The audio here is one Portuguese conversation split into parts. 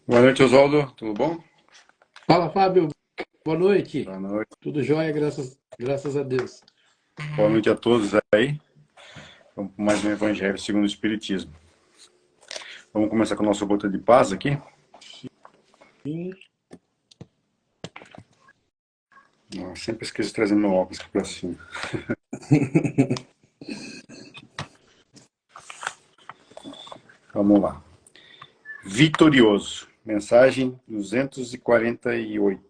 Boa noite, Oswaldo. Tudo bom? Fala, Fábio. Boa noite. Boa noite. Tudo jóia, graças a Deus. Boa noite a todos aí. Vamos para mais um Evangelho segundo o Espiritismo. Vamos começar com a nossa gota de paz aqui. Sim. Sempre esqueço de trazer meu óculos aqui para cima. Vamos lá. Vitorioso. Mensagem 248.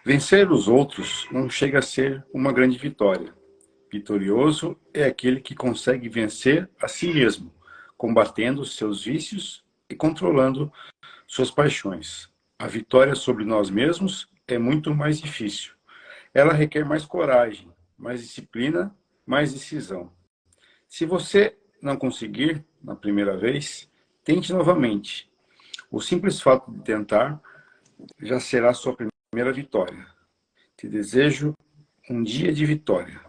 Vencer os outros não chega a ser uma grande vitória. Vitorioso é aquele que consegue vencer a si mesmo, combatendo seus vícios e controlando suas paixões. A vitória sobre nós mesmos é muito mais difícil. Ela requer mais coragem, mais disciplina, mais decisão. Se você não conseguir na primeira vez, tente novamente. O simples fato de tentar já será sua primeira vitória. Te desejo um dia de vitória.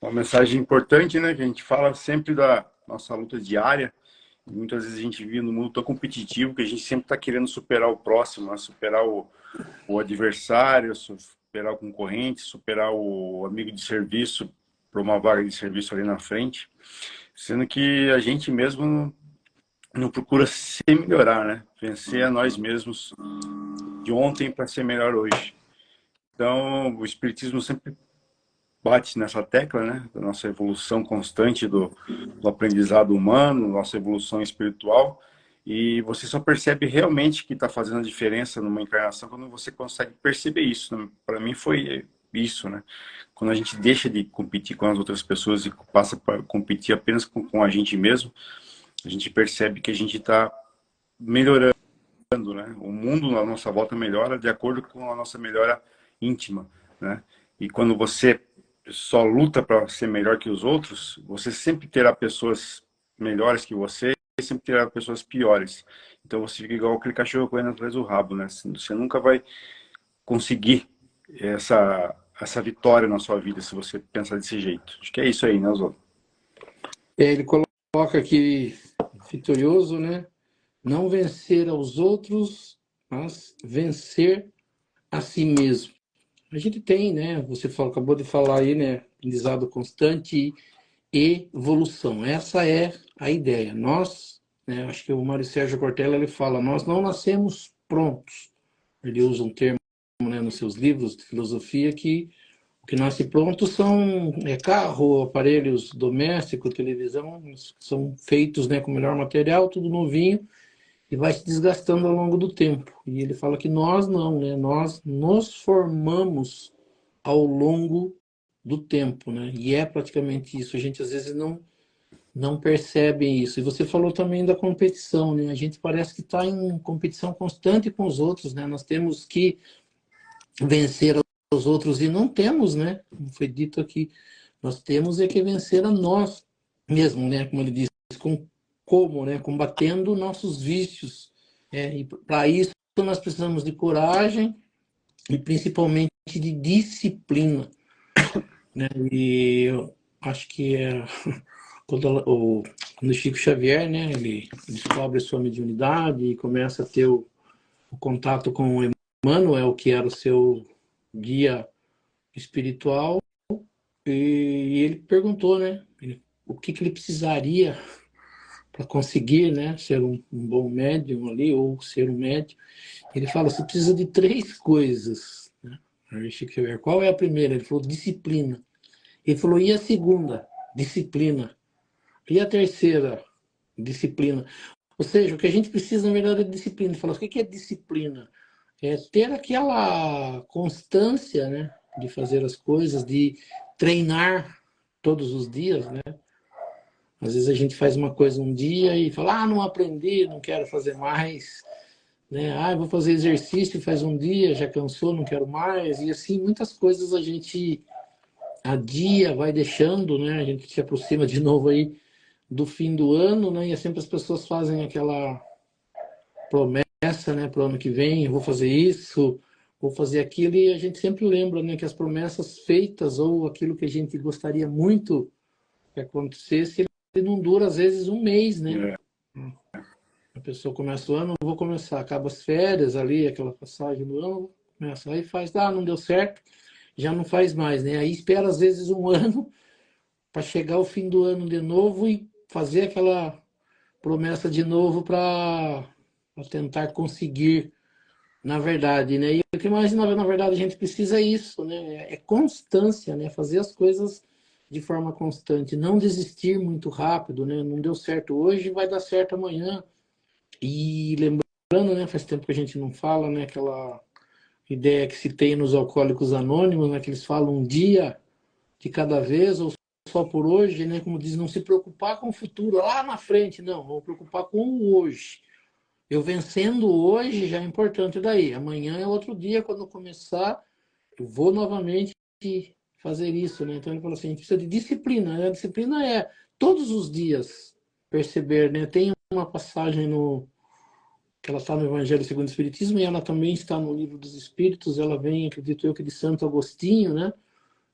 Uma mensagem importante, né? Que a gente fala sempre da nossa luta diária. E muitas vezes a gente vive num mundo tão competitivo que a gente sempre está querendo superar o próximo, né? Superar o adversário, superar o concorrente, superar o amigo de serviço para uma vaga de serviço ali na frente. Sendo que a gente mesmo não procura se melhorar, né? Vencer a nós mesmos de ontem para ser melhor hoje. Então, o Espiritismo sempre bate nessa tecla, né? Da nossa evolução constante do aprendizado humano, nossa evolução espiritual. E você só percebe realmente que está fazendo a diferença numa encarnação quando você consegue perceber isso, né? Para mim foi isso, né? Quando a gente deixa de competir com as outras pessoas e passa para competir apenas com a gente mesmo, a gente percebe que a gente está melhorando, né? O mundo à nossa volta melhora de acordo com a nossa melhora íntima, né? E quando você só luta para ser melhor que os outros, você sempre terá pessoas melhores que você e sempre terá pessoas piores. Então você fica igual aquele cachorro correndo atrás do rabo, né? Você nunca vai conseguir essa vitória na sua vida se você pensar desse jeito. Acho que é isso aí, né, Oswaldo? Ele coloca aqui, vitorioso, né? Não vencer aos outros, mas vencer a si mesmo. A gente tem, né? Você acabou de falar aí, né? Aprendizado constante e evolução. Essa é a ideia. Nós, né? Acho que o Mário Sérgio Cortella ele fala, nós não nascemos prontos. Ele usa um termo, né, nos seus livros de filosofia que o que nasce pronto são carro, aparelhos domésticos, televisão, são feitos, né, com o melhor material, tudo novinho, e vai se desgastando ao longo do tempo. E ele fala que nós não, né? Nós nos formamos ao longo do tempo, né? E é praticamente isso. A gente às vezes não percebe isso. E você falou também da competição, né? A gente parece que está em competição constante com os outros, né? Nós temos que vencer os outros e não temos, né? Como foi dito aqui, nós temos é que vencer a nós mesmo, né? Como ele disse, como, né? Combatendo nossos vícios. E para isso nós precisamos de coragem e principalmente de disciplina, né? E eu acho que quando o Chico Xavier, né? Ele descobre sua mediunidade e começa a ter o contato com o Emmanuel, que era o seu guia espiritual, e ele perguntou, né, o que ele precisaria para conseguir, né, ser um bom médium ali, ou ser um médium. Ele fala, você precisa de três coisas. Né? Qual é a primeira? Ele falou, disciplina. Ele falou, e a segunda? Disciplina. E a terceira? Disciplina. Ou seja, o que a gente precisa, na verdade, é disciplina. Ele falou, o que é disciplina? É ter aquela constância, né, de fazer as coisas, de treinar todos os dias, né? Às vezes a gente faz uma coisa um dia e fala, não aprendi, não quero fazer mais, né? Vou fazer exercício, faz um dia, já cansou, não quero mais. E assim, muitas coisas a gente adia, vai deixando, né? A gente se aproxima de novo aí do fim do ano, né? E é sempre as pessoas fazem aquela promessa, né, para o ano que vem, vou fazer isso, vou fazer aquilo, e a gente sempre lembra, né, que as promessas feitas ou aquilo que a gente gostaria muito que acontecesse, ele não dura às vezes um mês, né? É, A pessoa começa o ano, vou começar, acaba as férias ali, aquela passagem do ano, começa, aí faz, não deu certo, já não faz mais, né? Aí espera às vezes um ano para chegar ao fim do ano de novo e fazer aquela promessa de novo para tentar conseguir, na verdade, né? E o que mais, na verdade, a gente precisa é isso, né? É constância, né? Fazer as coisas de forma constante, não desistir muito rápido, né? Não deu certo hoje, vai dar certo amanhã. E lembrando, né? Faz tempo que a gente não fala, né? Aquela ideia que se tem nos Alcoólicos Anônimos, né? Que eles falam um dia de cada vez, ou só por hoje, né? Como diz, não se preocupar com o futuro lá na frente, não, vamos preocupar com o hoje. Eu vencendo hoje já é importante daí. Amanhã é outro dia, quando começar, eu vou novamente fazer isso, né? Então ele falou assim, a gente precisa de disciplina, né? A disciplina é todos os dias perceber, né? Tem uma passagem no que ela está no Evangelho segundo o Espiritismo e ela também está no Livro dos Espíritos, ela vem, acredito eu, que de Santo Agostinho, né?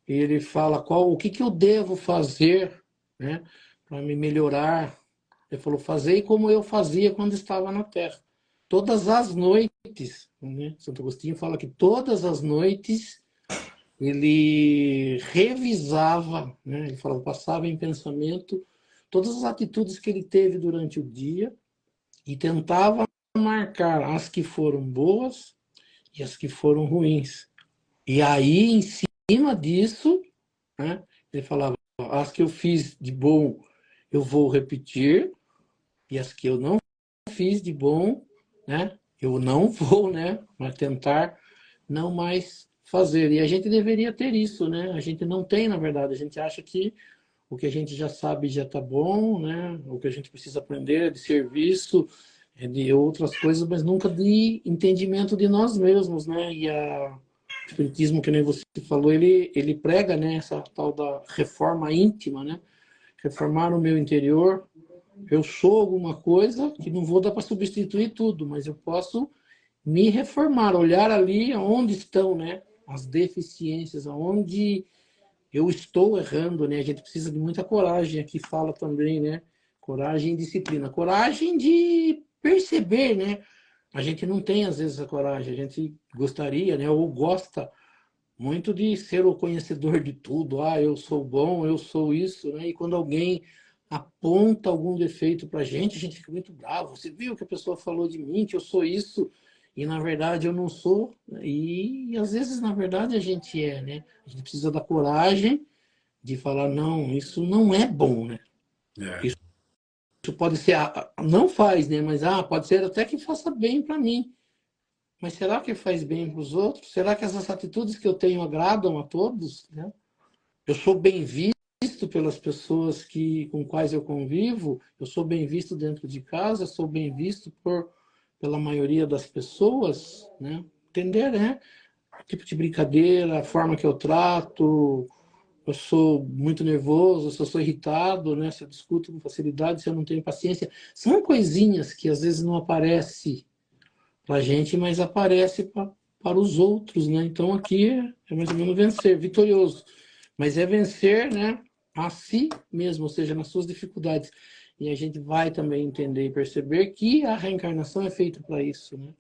E ele fala o que eu devo fazer, né, para me melhorar. Ele falou, fazei como eu fazia quando estava na Terra. Todas as noites, né? Santo Agostinho fala que todas as noites ele revisava, né? Ele falava, passava em pensamento todas as atitudes que ele teve durante o dia e tentava marcar as que foram boas e as que foram ruins. E aí, em cima disso, né, ele falava, as que eu fiz de bom eu vou repetir, e as que eu não fiz de bom, né, eu não vou, né, mas tentar não mais fazer. E a gente deveria ter isso, né? A gente não tem, na verdade. A gente acha que o que a gente já sabe já está bom, né? O que a gente precisa aprender é de serviço, é de outras coisas, mas nunca de entendimento de nós mesmos, né? E o Espiritismo, que nem você falou, ele prega, né, essa tal da reforma íntima, né? Reformar o meu interior. Eu sou alguma coisa que não vou dar para substituir tudo, mas eu posso me reformar, olhar ali onde estão, né, as deficiências, aonde eu estou errando, né? A gente precisa de muita coragem, aqui fala também, né? Coragem e disciplina. Coragem de perceber, né? A gente não tem, às vezes, a coragem. A gente gostaria, né? Ou gosta muito de ser o conhecedor de tudo. Ah, eu sou bom, eu sou isso, né? E quando alguém aponta algum defeito para a gente fica muito bravo. Você viu que a pessoa falou de mim, que eu sou isso, e na verdade eu não sou. E às vezes, na verdade, a gente é, né? A gente precisa da coragem de falar, não, isso não é bom, né? É. Isso pode ser, não faz, né? Mas pode ser até que faça bem para mim. Mas será que faz bem para os outros? Será que essas atitudes que eu tenho agradam a todos, né? Eu sou bem visto pelas pessoas com quais eu convivo, eu sou bem visto dentro de casa, eu sou bem visto pela maioria das pessoas, né? Entender, né? O tipo de brincadeira, a forma que eu trato, eu sou muito nervoso, se eu sou irritado, né? Se eu discuto com facilidade, se eu não tenho paciência. São coisinhas que às vezes não aparecem para a gente, mas aparece para os outros, né? Então aqui é mais ou menos vencer, vitorioso. Mas é vencer, né, a si mesmo, ou seja, nas suas dificuldades. E a gente vai também entender e perceber que a reencarnação é feita para isso, né?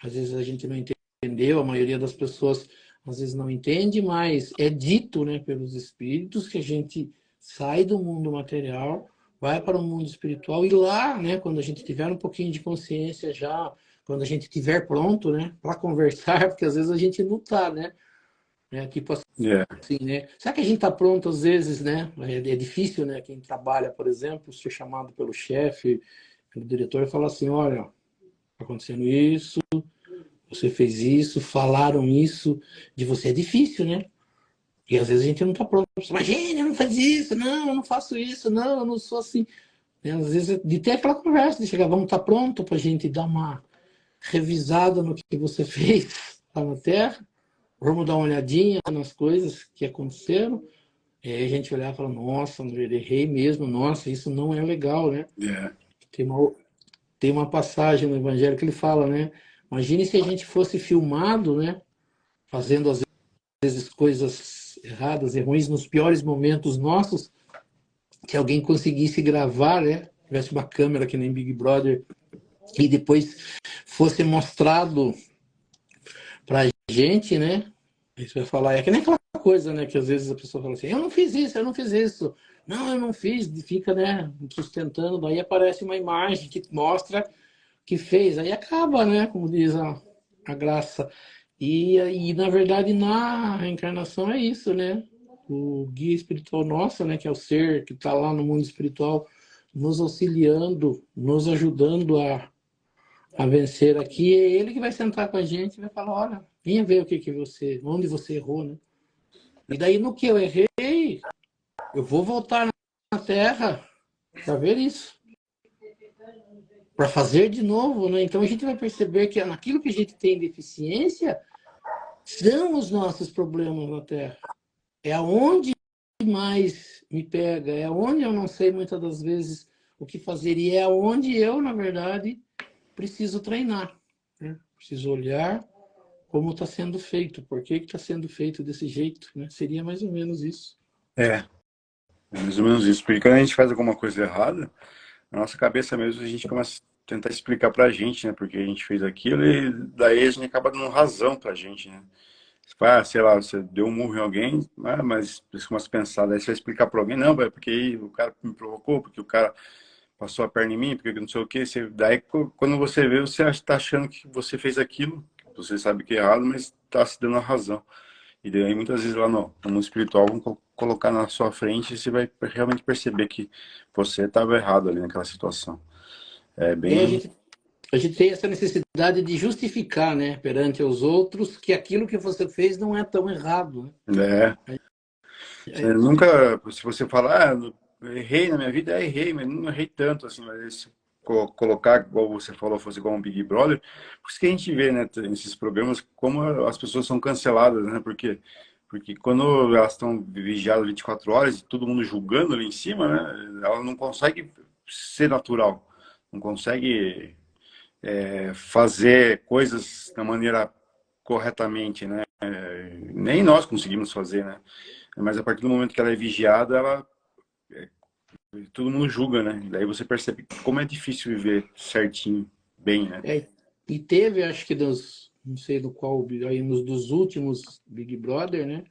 Às vezes a gente não entendeu, a maioria das pessoas às vezes não entende, mas é dito, né, pelos espíritos que a gente sai do mundo material, vai para o mundo espiritual e lá, né, quando a gente tiver um pouquinho de consciência já, quando a gente estiver pronto, né, para conversar, porque às vezes a gente não está, né? Tipo É. assim, né? Será que a gente está pronto às vezes, né? É difícil, né? Quem trabalha, por exemplo, ser chamado pelo chefe, pelo diretor e falar assim, olha, está acontecendo isso, você fez isso, falaram isso de você. É difícil, né? E às vezes a gente não está pronto. Imagina, eu não faz isso, não, eu não faço isso, não, eu não sou assim. Às vezes, de ter aquela conversa, de chegar, vamos estar pronto para a gente dar uma revisada no que você fez lá na Terra, vamos dar uma olhadinha nas coisas que aconteceram. E aí a gente olhar e falar, nossa, eu errei mesmo, nossa, isso não é legal, né? É. Tem uma passagem no Evangelho que ele fala, né? Imagine se a gente fosse filmado, né? Fazendo às vezes coisas erradas e ruins nos piores momentos nossos, que alguém conseguisse gravar, né? Tivesse uma câmera que nem Big Brother e depois fosse mostrado para a gente, né? Aí você vai falar, é que nem aquela coisa, né? Que às vezes a pessoa fala assim, eu não fiz isso, eu não fiz isso. Não, eu não fiz, fica, né, sustentando, aí aparece uma imagem que mostra que fez, aí acaba, né, como diz a graça. E na verdade, na reencarnação é isso, né? O guia espiritual nosso, né, que é o ser que está lá no mundo espiritual, nos auxiliando, nos ajudando a vencer aqui, é ele que vai sentar com a gente e vai falar, olha, venha ver o que você, onde você errou, né? E daí no que eu errei, eu vou voltar na Terra para ver isso, para fazer de novo, né? Então a gente vai perceber que naquilo que a gente tem deficiência são os nossos problemas na Terra. É aonde mais me pega, é aonde eu não sei muitas das vezes o que fazer e é aonde eu, na verdade, preciso treinar, né? Preciso olhar como está sendo feito, por que está sendo feito desse jeito, né? Seria mais ou menos isso. É mais ou menos isso. Porque quando a gente faz alguma coisa errada, na nossa cabeça mesmo, a gente começa a tentar explicar pra gente, né? Porque a gente fez aquilo e daí a gente acaba dando razão pra gente, né? Você fala, sei lá, você deu um murro em alguém, mas você começa a pensar, daí você vai explicar pra alguém, não, é porque o cara me provocou, porque o cara passou a perna em mim, porque não sei o quê. Daí quando você vê, você está achando que você fez aquilo, você sabe que é errado, mas está se dando a razão. E daí muitas vezes lá no mundo espiritual vão colocar na sua frente e você vai realmente perceber que você estava errado ali naquela situação. É E aí bem... a gente tem essa necessidade de justificar, né, perante os outros, que aquilo que você fez não é tão errado, É, você né? nunca, se você falar, errei na minha vida, errei, mas não errei tanto, assim, mas se colocar, igual você falou, fosse igual um Big Brother, por isso que a gente vê, né, nesses programas, como as pessoas são canceladas, né, porque quando elas estão vigiadas 24 horas e todo mundo julgando ali em cima, né, ela não consegue ser natural, não consegue fazer coisas da maneira corretamente, né, nem nós conseguimos fazer, né, mas a partir do momento que ela é vigiada, ela todo mundo julga, né? Daí você percebe como é difícil viver certinho, bem, né? E teve, acho que não sei do qual, aí nos dos últimos Big Brother, né?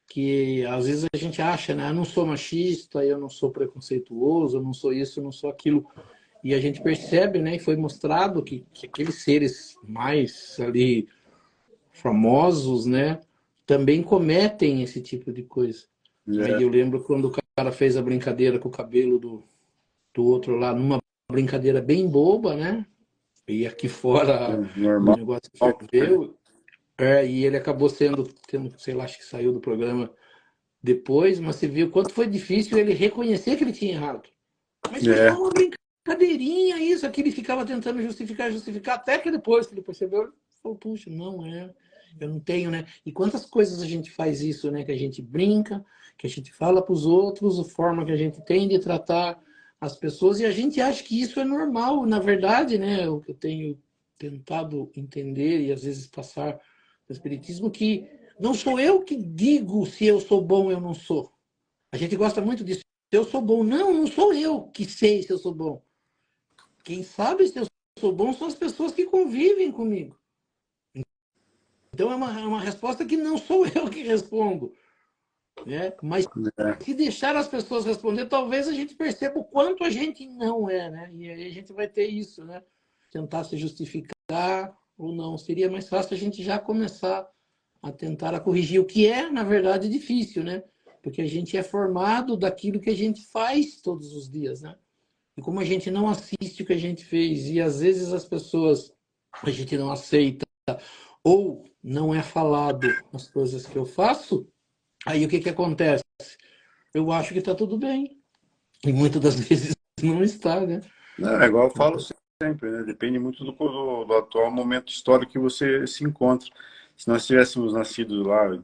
Que às vezes a gente acha, né? Eu não sou machista, eu não sou preconceituoso, eu não sou isso, eu não sou aquilo. E a gente percebe, né? E foi mostrado que aqueles seres mais ali famosos, né? Também cometem esse tipo de coisa. Aí É, eu lembro quando o cara fez a brincadeira com o cabelo do outro lá, numa brincadeira bem boba, né? E aqui fora o normal, negócio né? ferveu, e ele acabou tendo, sei lá, acho que saiu do programa depois, mas você viu quanto foi difícil ele reconhecer que ele tinha errado. Mas foi É, só uma brincadeirinha isso, aqui ele ficava tentando justificar, até que depois que ele percebeu, ele falou, puxa, não é, eu não tenho, né? E quantas coisas a gente faz isso, né? Que a gente brinca, que a gente fala para os outros, a forma que a gente tem de tratar as pessoas, e a gente acha que isso é normal. Na verdade, né? O que eu tenho tentado entender e às vezes passar no Espiritismo, que não sou eu que digo se eu sou bom ou eu não sou. A gente gosta muito disso. Se eu sou bom. Não, não sou eu que sei se eu sou bom. Quem sabe se eu sou bom são as pessoas que convivem comigo. Então é uma resposta que não sou eu que respondo, né? Mas é, se deixar as pessoas responder, talvez a gente perceba o quanto a gente não é, né? E aí a gente vai ter isso, né? Tentar se justificar ou não. Seria mais fácil a gente já começar a tentar a corrigir o que é, na verdade, difícil, né? Porque a gente é formado daquilo que a gente faz todos os dias, né? E como a gente não assiste o que a gente fez e às vezes as pessoas a gente não aceita ou não é falado as coisas que eu faço, aí o que que acontece? Eu acho que está tudo bem. E muitas das vezes não está, né? não, é igual eu falo sempre, né? Depende muito do atual momento histórico que você se encontra. Se nós tivéssemos nascido lá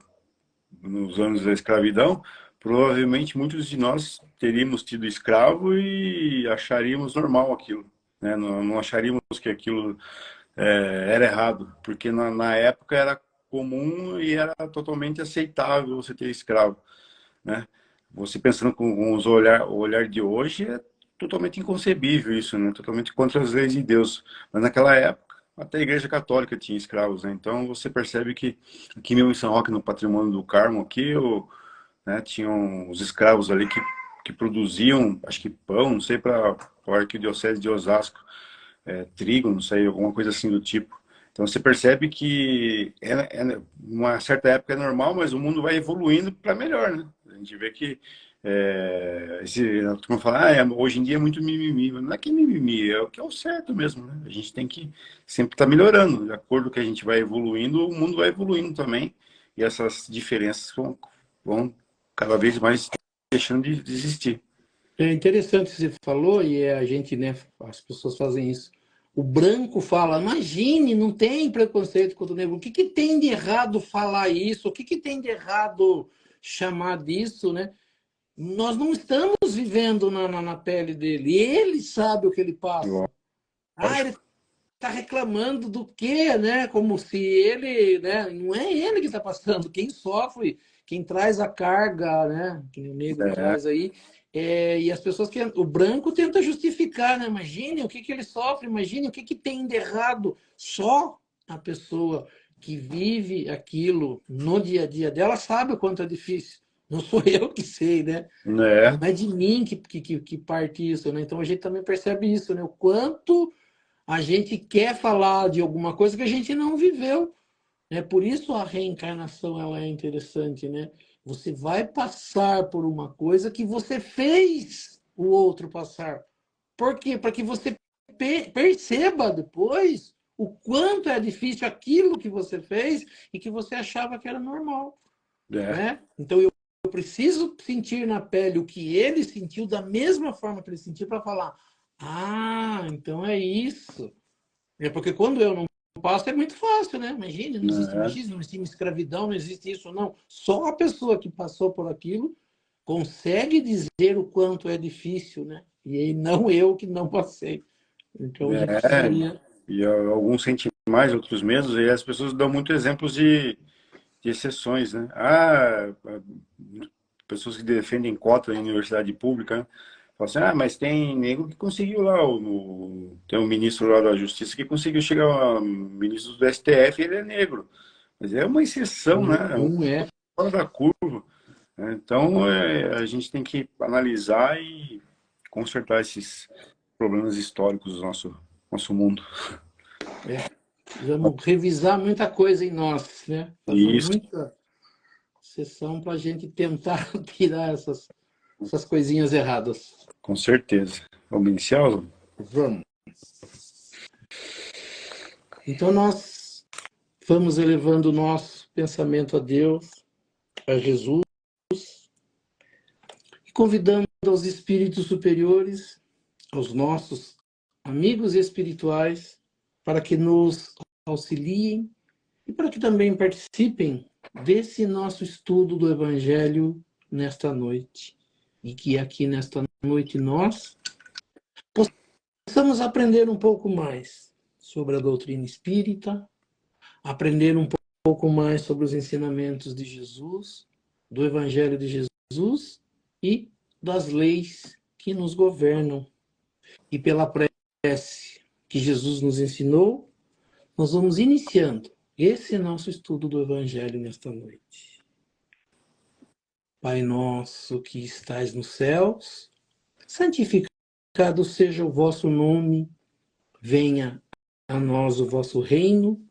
nos anos da escravidão, provavelmente muitos de nós teríamos tido escravo e acharíamos normal aquilo, né? Não acharíamos que aquilo era errado, porque na época era comum e era totalmente aceitável você ter escravo, né? Você pensando com o olhar de hoje, totalmente inconcebível isso, né? Totalmente contra as leis de Deus. Mas naquela época, até a Igreja Católica tinha escravos, né? Então você percebe que aqui mesmo em São Roque, no Patrimônio do Carmo, aqui, né, tinham os escravos ali que produziam, acho que pão, não sei, para a Arquidiocese de Osasco, trigo, não sei, alguma coisa assim do tipo. Então você percebe que uma certa época é normal, mas o mundo vai evoluindo para melhor, né? A gente vê que a turma fala, hoje em dia é muito mimimi, mas não é que é mimimi, é o que é o certo mesmo, né? A gente tem que sempre estar melhorando, de acordo com que a gente vai evoluindo, o mundo vai evoluindo também, e essas diferenças vão cada vez mais deixando de existir. É interessante o que você falou, e a gente, né, as pessoas fazem isso. O branco fala, imagine, não tem preconceito contra o negro. O que, que tem de errado falar isso? O que, que tem de errado chamar disso, né? Nós não estamos vivendo na pele dele. E ele sabe o que ele passa. Ah, ele Lógico. está reclamando do quê, né? Como se ele, né? Não é ele que está passando. Quem sofre, quem traz a carga, né? Que o negro É, traz aí. E as pessoas que o branco tenta justificar, né? Imagine o que que ele sofre, imagine o que que tem de errado. Só a pessoa que vive aquilo no dia a dia dela sabe o quanto é difícil. Não sou eu que sei, né? Não né? é de mim que parte isso, né? Então a gente também percebe isso, né? O quanto a gente quer falar de alguma coisa que a gente não viveu, né? Por isso a reencarnação ela é interessante, né? Você vai passar por uma coisa que você fez o outro passar. Por quê? Para que você perceba depois o quanto é difícil aquilo que você fez e que você achava que era normal, É, né? Então eu preciso sentir na pele o que ele sentiu da mesma forma que ele sentiu para falar: ah, então é isso. É porque quando eu não passo é muito fácil, né? Imagine, não existe né? machismo, não existe escravidão, não existe isso, não. Só a pessoa que passou por aquilo consegue dizer o quanto é difícil, né? E aí não eu que não passei. Então a gente É, precisaria. e alguns sentem mais, outros menos, e as pessoas dão muito exemplos de exceções, né? Pessoas que defendem cota em universidade pública, né? Falam assim, mas tem negro que conseguiu lá, tem um ministro lá da Justiça que conseguiu chegar, ministro do STF, ele é negro. Mas é uma exceção, né? É um Não é. fora da curva, né? Então, a gente tem que analisar e consertar esses problemas históricos do nosso mundo. Precisamos revisar muita coisa em nós, né? Fazer E isso, muita sessão para a gente tentar tirar essas coisinhas erradas. com certeza. Vamos iniciar? Vamos. Então nós vamos elevando o nosso pensamento a Deus, a Jesus, e convidando aos espíritos superiores, aos nossos amigos espirituais, para que nos auxiliem e para que também participem desse nosso estudo do Evangelho nesta noite. E que aqui nesta noite nós possamos aprender um pouco mais sobre a doutrina espírita, aprender um pouco mais sobre os ensinamentos de Jesus, do Evangelho de Jesus e das leis que nos governam. E pela prece que Jesus nos ensinou, nós vamos iniciando esse nosso estudo do Evangelho nesta noite. Pai nosso que estais nos céus, santificado seja o vosso nome, venha a nós o vosso reino,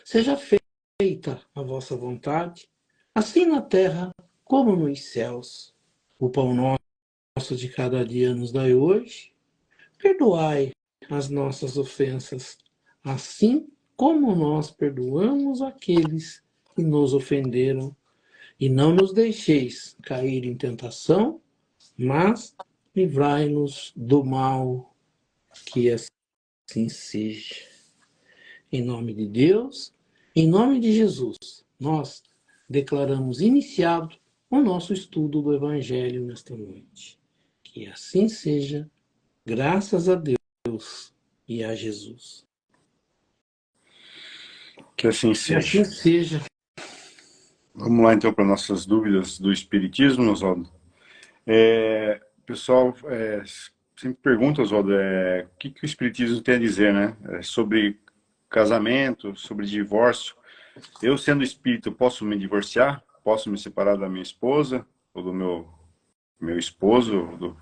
seja feita a vossa vontade, assim na terra como nos céus. O pão nosso de cada dia nos dai hoje, perdoai as nossas ofensas, assim como nós perdoamos aqueles que nos ofenderam. E não nos deixeis cair em tentação, mas livrai-nos do mal, que assim seja. Em nome de Deus, em nome de Jesus, nós declaramos iniciado o nosso estudo do Evangelho nesta noite. Que assim seja, graças a Deus e a Jesus. que assim Que assim seja. seja. Vamos lá então para nossas dúvidas do Espiritismo, Oswaldo. Pessoal, sempre pergunto, Oswaldo, o que o Espiritismo tem a dizer, né? Sobre casamento, sobre divórcio. Eu, sendo espírito, posso me divorciar? Posso me separar da minha esposa ou do meu esposo?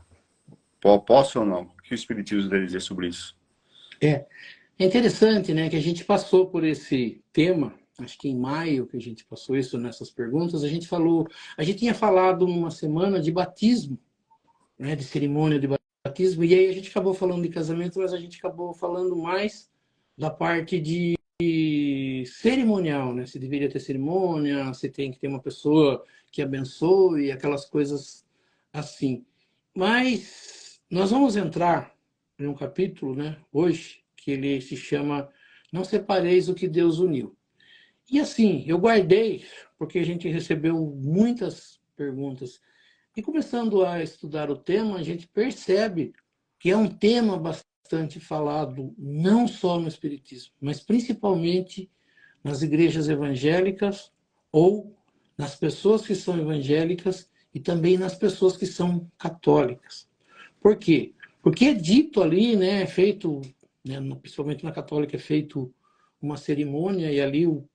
Posso ou não? O que o Espiritismo tem a dizer sobre isso? É, é interessante, né, que a gente passou por esse tema, acho que em maio que a gente passou isso nessas perguntas, a gente tinha falado numa semana de batismo, né, de cerimônia de batismo, e aí a gente acabou falando de casamento, mas a gente acabou falando mais da parte de cerimonial, né? Se deveria ter cerimônia, se tem que ter uma pessoa que abençoe, aquelas coisas assim. Mas nós vamos entrar em um capítulo, né, hoje, que ele se chama Não Separeis o que Deus uniu. E assim, eu guardei, porque a gente recebeu muitas perguntas. E começando a estudar o tema, a gente percebe que é um tema bastante falado, não só no Espiritismo, mas principalmente nas igrejas evangélicas ou nas pessoas que são evangélicas e também nas pessoas que são católicas. Por quê? Porque é dito ali, né, é feito, né, principalmente na católica, é feito uma cerimônia e ali o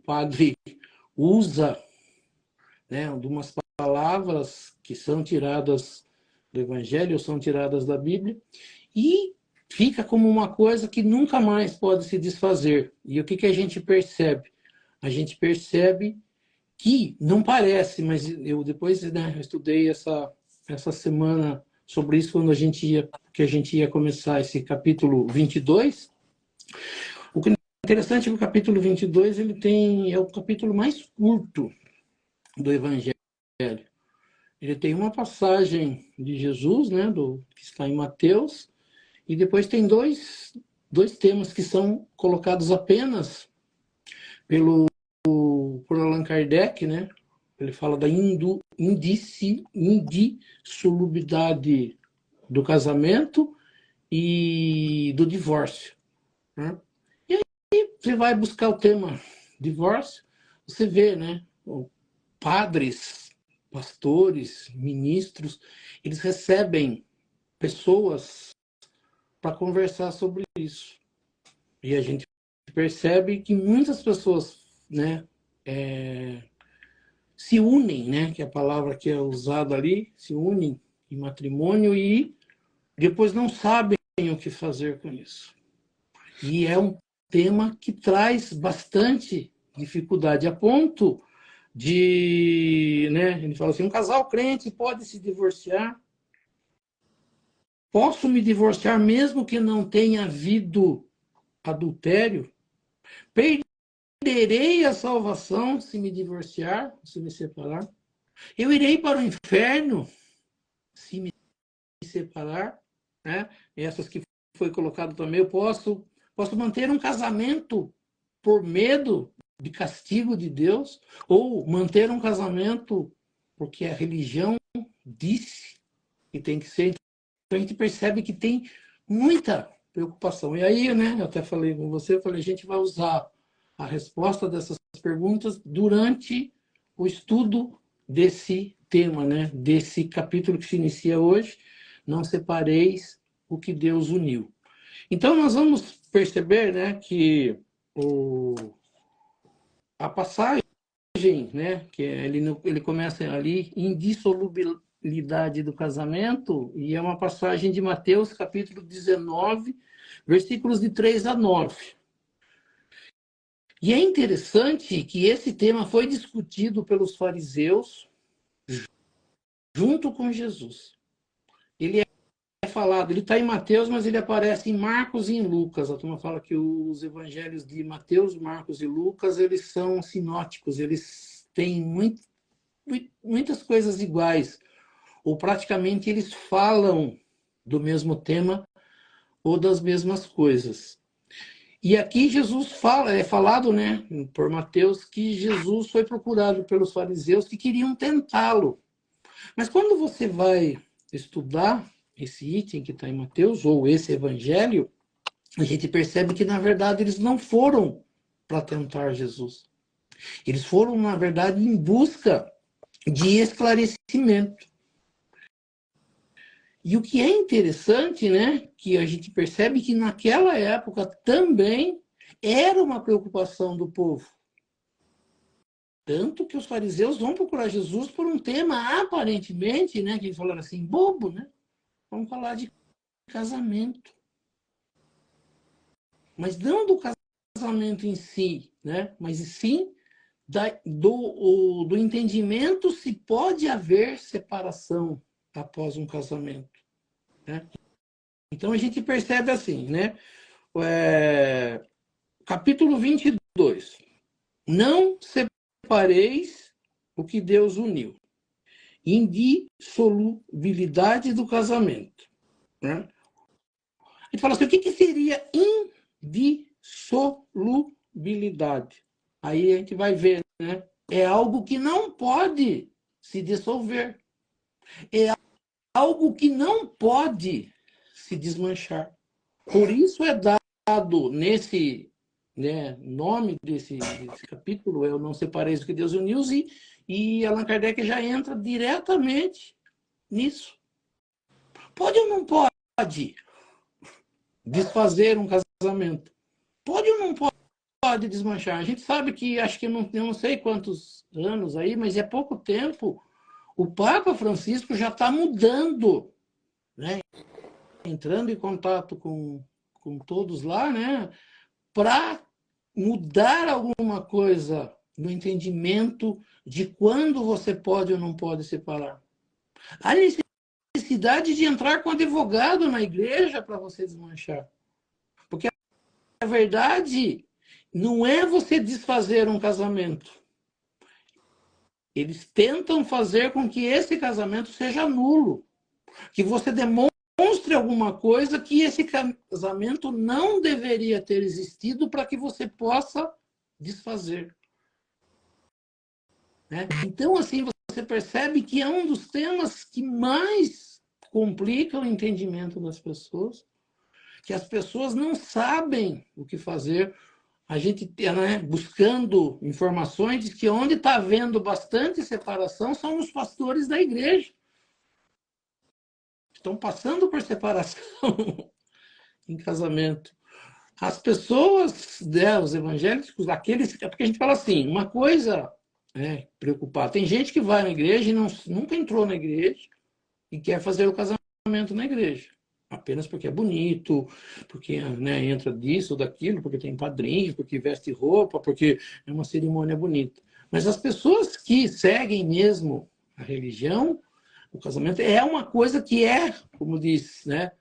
padre usa, né, de umas palavras que são tiradas do Evangelho, são tiradas da Bíblia, e fica como uma coisa que nunca mais pode se desfazer. E o que, que a gente percebe? A gente percebe que não parece, mas eu depois, né, eu estudei essa semana sobre isso quando que a gente ia começar esse capítulo 22. O que é interessante é que o capítulo 22 é o capítulo mais curto do Evangelho. Ele tem uma passagem de Jesus, né, que está em Mateus, e depois tem dois temas que são colocados apenas por Allan Kardec, né? Ele fala da indissolubilidade do casamento e do divórcio, né? E aí você vai buscar o tema divórcio, você vê, né? Padres, pastores, ministros, eles recebem pessoas para conversar sobre isso. E a gente percebe que muitas pessoas, né, se unem, né, que é a palavra que é usada ali, se unem em matrimônio e depois não sabem o que fazer com isso. E é um tema que traz bastante dificuldade, a ponto de, né, ele fala assim, um casal crente pode se divorciar. Posso me divorciar mesmo que não tenha havido adultério? Perderei a salvação se me divorciar, se me separar? Eu irei para o inferno se me separar? Né? Essas que foi colocado também. Eu posso manter um casamento por medo de castigo de Deus? Ou manter um casamento porque a religião disse que tem que ser? Então a gente percebe que tem muita preocupação. E aí, né, eu até falei com você, eu falei, a gente vai usar a resposta dessas perguntas durante o estudo desse tema, né, desse capítulo que se inicia hoje, Não Separeis o que Deus uniu. Então nós vamos perceber, né, que a passagem, né, que ele começa ali, indissolubilidade do casamento, e é uma passagem de Mateus, capítulo 19, versículos de 3 a 9. E é interessante que esse tema foi discutido pelos fariseus junto com Jesus. Ele é falado, ele está em Mateus, mas ele aparece em Marcos e em Lucas. A turma fala que os evangelhos de Mateus, Marcos e Lucas, eles são sinóticos, eles têm muitas coisas iguais, ou praticamente eles falam do mesmo tema ou das mesmas coisas. E aqui Jesus fala, é falado, né, por Mateus, que Jesus foi procurado pelos fariseus que queriam tentá-lo. Mas quando você vai estudar esse item que está em Mateus, ou esse evangelho, a gente percebe que, na verdade, eles não foram para tentar Jesus. Eles foram, na verdade, em busca de esclarecimento. E o que é interessante, né, que a gente percebe que naquela época também era uma preocupação do povo. Tanto que os fariseus vão procurar Jesus por um tema aparentemente, né, que eles falaram assim, bobo, né? Vamos falar de casamento. Mas não do casamento em si, né? Mas sim do entendimento se pode haver separação após um casamento, né? Então a gente percebe assim, né? Capítulo 22. Não separeis o que Deus uniu. Indissolubilidade do casamento, né? A gente fala assim, o que seria indissolubilidade? Aí a gente vai ver, né? É algo que não pode se dissolver. É algo que não pode se desmanchar. Por isso é dado nesse, né, nome desse capítulo, eu não separei o que Deus uniu, e Allan Kardec já entra diretamente nisso. Pode ou não pode desfazer um casamento? Pode ou não pode desmanchar? A gente sabe que, acho que eu não sei quantos anos aí, mas é pouco tempo, o Papa Francisco já está mudando, né? Entrando em contato com todos lá, né? Para mudar alguma coisa no entendimento de quando você pode ou não pode separar. A necessidade de entrar com advogado na igreja para você desmanchar. Porque a verdade não é você desfazer um casamento. Eles tentam fazer com que esse casamento seja nulo. Que você demonstre alguma coisa que esse casamento não deveria ter existido para que você possa desfazer. Né? Então, assim, você percebe que é um dos temas que mais complica o entendimento das pessoas, que as pessoas não sabem o que fazer. A gente, né, buscando informações, diz que onde está havendo bastante separação são os pastores da igreja. Estão passando por separação em casamento. As pessoas, né, os evangélicos, aqueles, é porque a gente fala assim, uma coisa é preocupar. Tem gente que vai na igreja e nunca entrou na igreja e quer fazer o casamento na igreja. Apenas porque é bonito, porque, né, entra disso ou daquilo, porque tem padrinho, porque veste roupa, porque é uma cerimônia bonita. Mas as pessoas que seguem mesmo a religião, o casamento é uma coisa que é, como diz, né,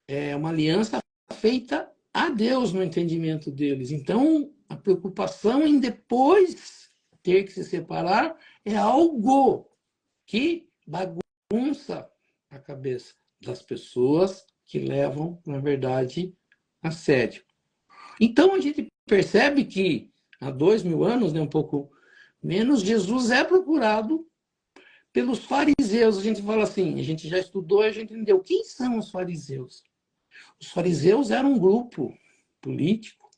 é uma aliança feita a Deus no entendimento deles. Então, a preocupação em depois ter que se separar é algo que bagunça a cabeça das pessoas que levam, na verdade, a sério. Então, a gente percebe que há 2000 anos, né, um pouco menos, Jesus é procurado pelos fariseus. A gente fala assim, a gente já estudou, a gente entendeu. Quem são os fariseus? Os fariseus eram um grupo político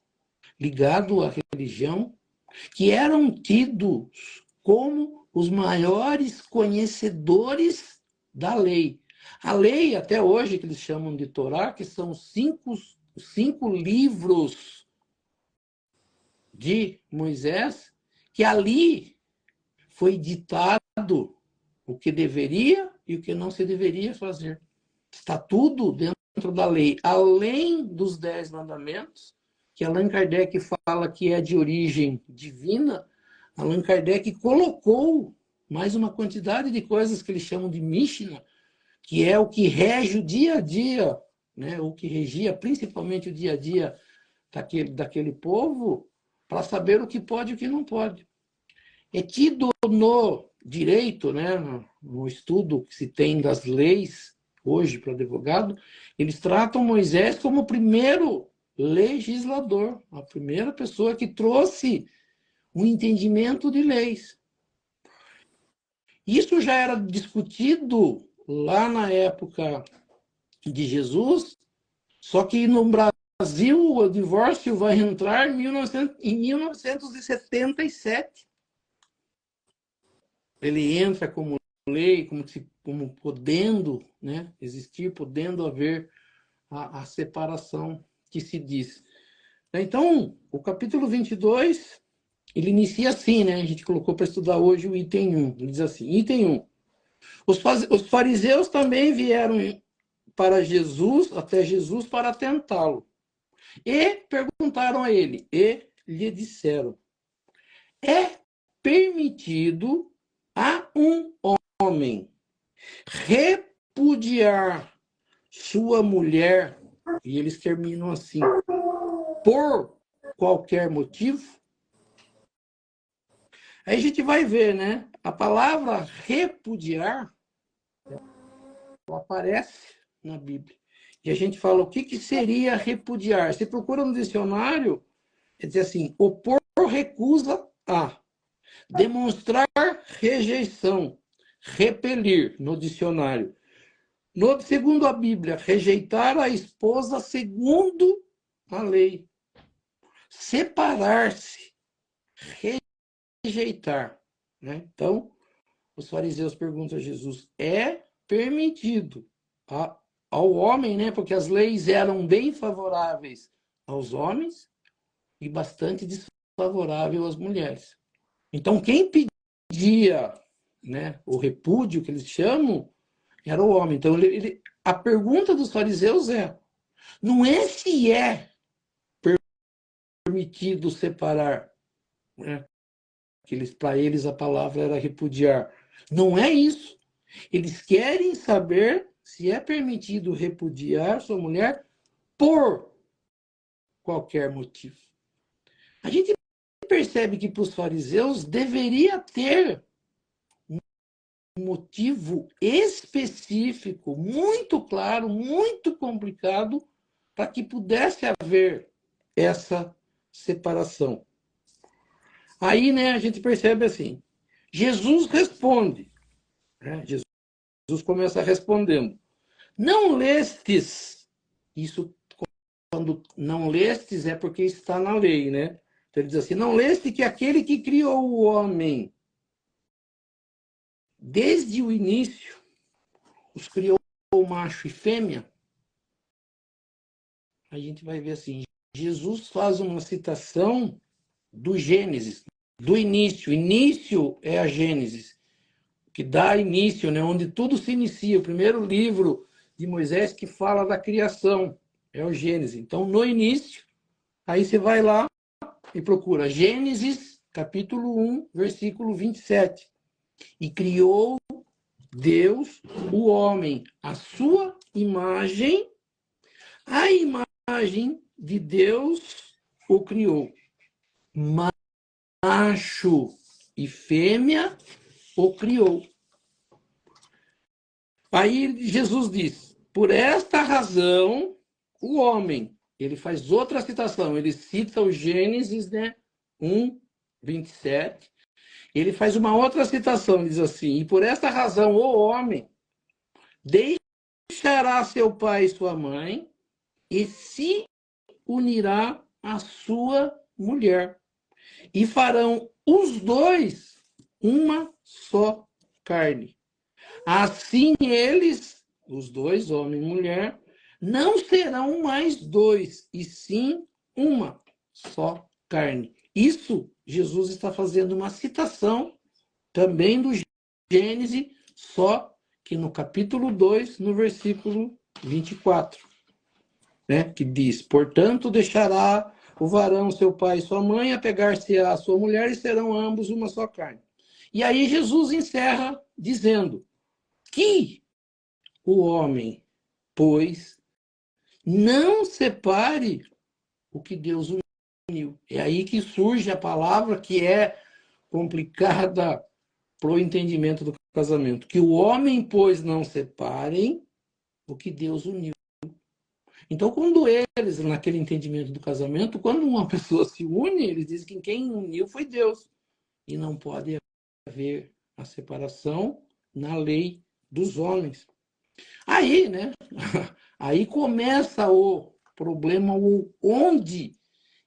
ligado à religião que eram tidos como os maiores conhecedores da lei. A lei, até hoje, que eles chamam de Torá, que são os cinco livros de Moisés, que ali foi ditado o que deveria e o que não se deveria fazer. Está tudo dentro da lei, além dos 10 mandamentos, que Allan Kardec fala que é de origem divina. Allan Kardec colocou mais uma quantidade de coisas que eles chamam de Mishnah, que é o que rege o dia a dia, né? O que regia principalmente o dia a dia daquele povo, para saber o que pode e o que não pode. É tido no direito, né? No estudo que se tem das leis, hoje para advogado, eles tratam Moisés como o primeiro legislador, a primeira pessoa que trouxe um entendimento de leis. Isso já era discutido lá na época de Jesus, só que no Brasil o divórcio vai entrar em 1977. Ele entra como lei, como podendo, né, existir, podendo haver a separação que se diz. Então, o capítulo 22, ele inicia assim, né? A gente colocou para estudar hoje o item 1. Ele diz assim, item 1. Os fariseus também vieram até Jesus, para tentá-lo. E perguntaram a ele, e lhe disseram, é permitido a um homem repudiar sua mulher, e eles terminam assim, por qualquer motivo? Aí a gente vai ver, né? A palavra repudiar aparece na Bíblia. E a gente fala, o que seria repudiar? Você procura no dicionário, quer dizer assim, opor recusa a, demonstrar rejeição, repelir, no dicionário. Segundo a Bíblia, rejeitar a esposa segundo a lei. Separar-se, rejeitar. Né? Então, os fariseus perguntam a Jesus, é permitido ao homem, né? Porque as leis eram bem favoráveis aos homens e bastante desfavorável às mulheres. Então, quem pedia, né, o repúdio, que eles chamam, era o homem. Então, a pergunta dos fariseus não é se é permitido separar, né? Para eles a palavra era repudiar. Não é isso. Eles querem saber se é permitido repudiar sua mulher por qualquer motivo. A gente percebe que para os fariseus deveria ter um motivo específico, muito claro, muito complicado, para que pudesse haver essa separação. Aí, né, a gente percebe assim, Jesus responde, né? Jesus começa respondendo, não lestes, isso quando não lestes é porque está na lei, né? Então ele diz assim, não leste que aquele que criou o homem, desde o início, os criou macho e fêmea. A gente vai ver assim, Jesus faz uma citação do Gênesis, do início. Início é a Gênesis, que dá início, né? Onde tudo se inicia. O primeiro livro de Moisés que fala da criação é o Gênesis. Então, no início, aí você vai lá e procura Gênesis, capítulo 1, versículo 27. E criou Deus o homem, a sua imagem, a imagem de Deus o criou. Macho e fêmea o criou. Aí Jesus diz, por esta razão, o homem, ele faz outra citação, ele cita o Gênesis, né, 1, 27, ele faz uma outra citação, diz assim, e por esta razão o homem deixará seu pai e sua mãe e se unirá à sua mulher. E farão os dois uma só carne. Assim eles, os dois, homem e mulher, não serão mais dois, e sim uma só carne. Isso, Jesus está fazendo uma citação também do Gênesis, só que no capítulo 2, no versículo 24, né, que diz, portanto, deixará o varão seu pai e sua mãe, apegar-se-á à sua mulher, e serão ambos uma só carne. E aí Jesus encerra dizendo que o homem, pois, não separe o que Deus uniu. É aí que surge a palavra que é complicada para o entendimento do casamento. Que o homem, pois, não separem o que Deus uniu. Então, quando eles, naquele entendimento do casamento, quando uma pessoa se une, eles dizem que quem uniu foi Deus. E não pode haver a separação na lei dos homens. Aí, né? Aí começa o problema, onde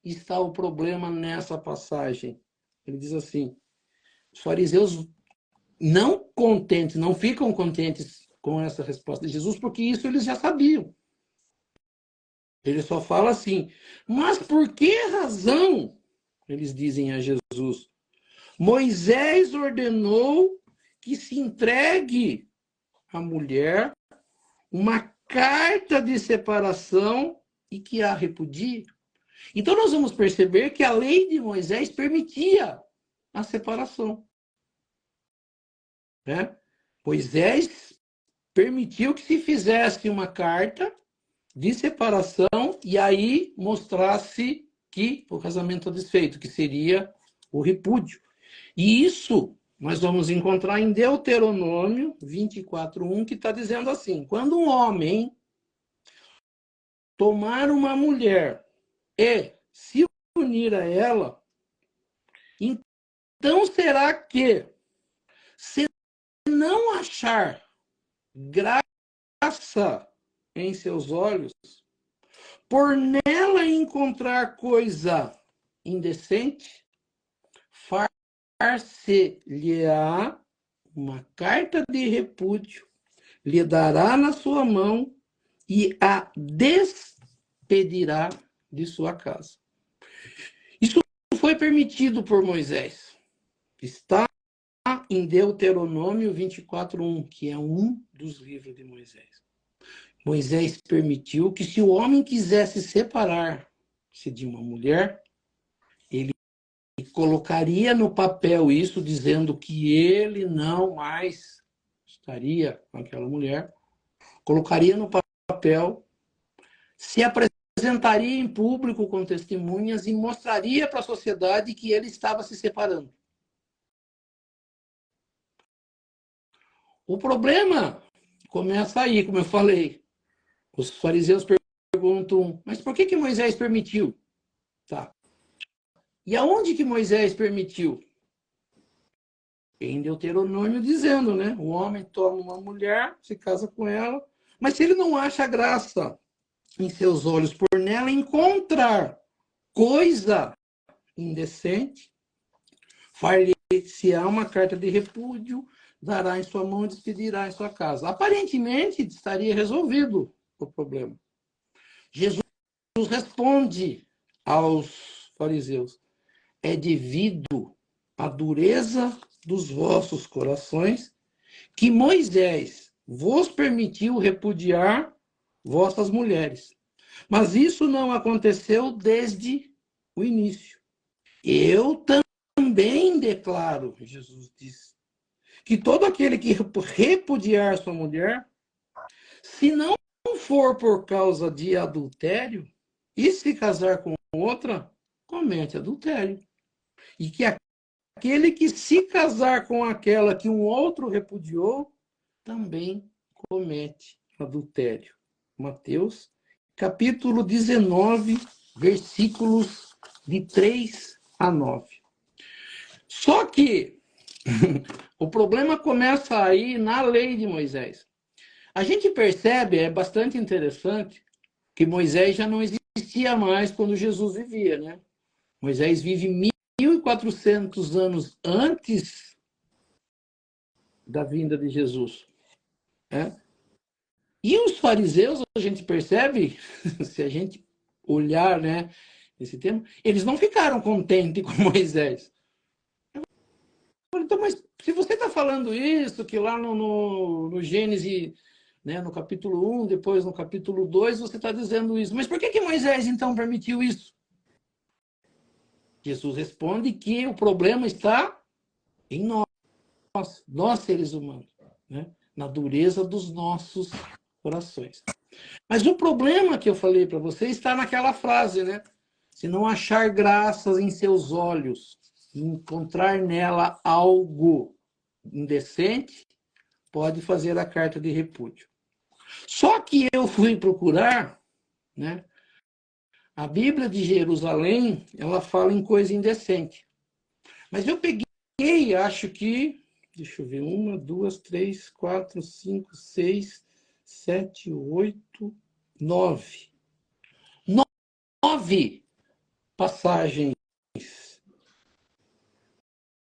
está o problema nessa passagem. Ele diz assim, os fariseus não contentes, não ficam contentes com essa resposta de Jesus, porque isso eles já sabiam. Ele só fala assim, mas por que razão, eles dizem a Jesus, Moisés ordenou que se entregue à mulher uma carta de separação e que a repudie? Então nós vamos perceber que a lei de Moisés permitia a separação. Né? Moisés permitiu que se fizesse uma carta de separação e aí mostrasse que o casamento é desfeito, que seria o repúdio. E isso nós vamos encontrar em Deuteronômio 24:1, que está dizendo assim, quando um homem tomar uma mulher e se unir a ela, então será que, se não achar graça em seus olhos, por nela encontrar coisa indecente, far-se-lhe-á uma carta de repúdio, lhe dará na sua mão e a despedirá de sua casa. Isso foi permitido por Moisés. Está em Deuteronômio 24:1, que é um dos livros de Moisés. Moisés permitiu que, se o homem quisesse separar-se de uma mulher, ele colocaria no papel isso, dizendo que ele não mais estaria com aquela mulher, colocaria no papel, se apresentaria em público com testemunhas e mostraria para a sociedade que ele estava se separando. O problema começa aí, como eu falei. Os fariseus perguntam, mas por que Moisés permitiu? Tá. E aonde que Moisés permitiu? Em Deuteronômio dizendo, né? O homem toma uma mulher, se casa com ela, mas se ele não acha graça em seus olhos por nela encontrar coisa indecente, far-lhe-se-á uma carta de repúdio, dará em sua mão e despedirá em sua casa. Aparentemente estaria resolvido o problema. Jesus responde aos fariseus, é devido à dureza dos vossos corações que Moisés vos permitiu repudiar vossas mulheres. Mas isso não aconteceu desde o início. Eu também declaro, Jesus disse, que todo aquele que repudiar sua mulher, se não for por causa de adultério, e se casar com outra, comete adultério. E que aquele que se casar com aquela que um outro repudiou, também comete adultério. Mateus, capítulo 19, versículos de 3 a 9. Só que o problema começa aí na lei de Moisés. A gente percebe, é bastante interessante, que Moisés já não existia mais quando Jesus vivia, né? Moisés vive 1.400 anos antes da vinda de Jesus. Né? E os fariseus, a gente percebe, se a gente olhar, né, esse tema, eles não ficaram contentes com Moisés. Então, mas se você está falando isso, que lá no Gênesis, né, no capítulo 1, depois no capítulo 2, você está dizendo isso. Mas por que Moisés, então, permitiu isso? Jesus responde que o problema está em nós seres humanos, né? Na dureza dos nossos corações. Mas o problema que eu falei para você está naquela frase, né? Se não achar graças em seus olhos, encontrar nela algo indecente, pode fazer a carta de repúdio. Só que eu fui procurar, né? A Bíblia de Jerusalém, ela fala em coisa indecente. Mas eu peguei, acho que, deixa eu ver, 1, 2, 3, 4, 5, 6, 7, 8, 9. 9 passagens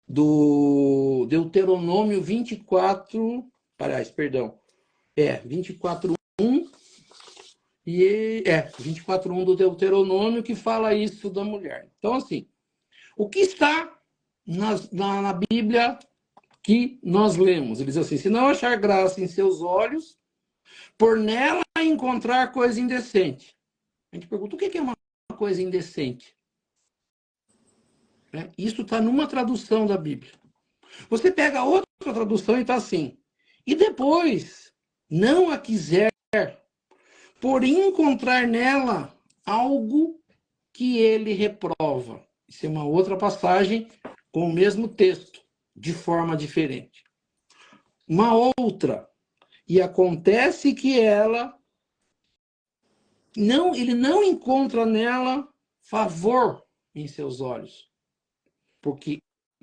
do Deuteronômio 24, aliás, perdão, 24:1, e 24:1 do Deuteronômio, que fala isso da mulher. Então, assim, o que está na Bíblia que nós lemos? Ele diz assim: se não achar graça em seus olhos, por nela encontrar coisa indecente. A gente pergunta, o que é uma coisa indecente? Isso está numa tradução da Bíblia. Você pega outra tradução e está assim: e depois não a quiser, por encontrar nela algo que ele reprova. Isso é uma outra passagem com o mesmo texto, de forma diferente. Uma outra: e acontece que ele não encontra nela favor em seus olhos, porque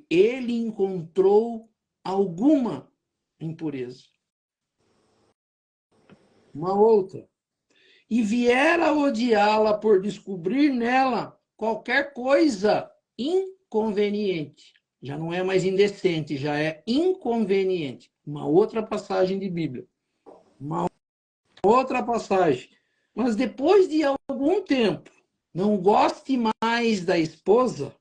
ele encontrou alguma impureza. Uma outra: e vier a odiá-la por descobrir nela qualquer coisa inconveniente. Já não é mais indecente, já é inconveniente. Uma outra passagem de Bíblia. Uma outra passagem. Mas depois de algum tempo, não goste mais da esposa,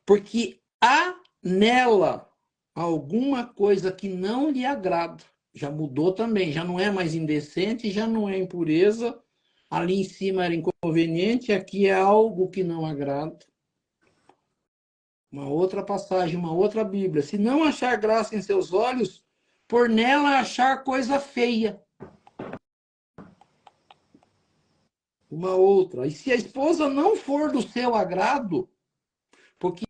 porque há nela alguma coisa que não lhe agrada. Já mudou também, já não é mais indecente, já não é impureza. Ali em cima era inconveniente, aqui é algo que não agrada. Uma outra passagem, uma outra Bíblia. Se não achar graça em seus olhos, por nela achar coisa feia. Uma outra. E se a esposa não for do seu agrado, porque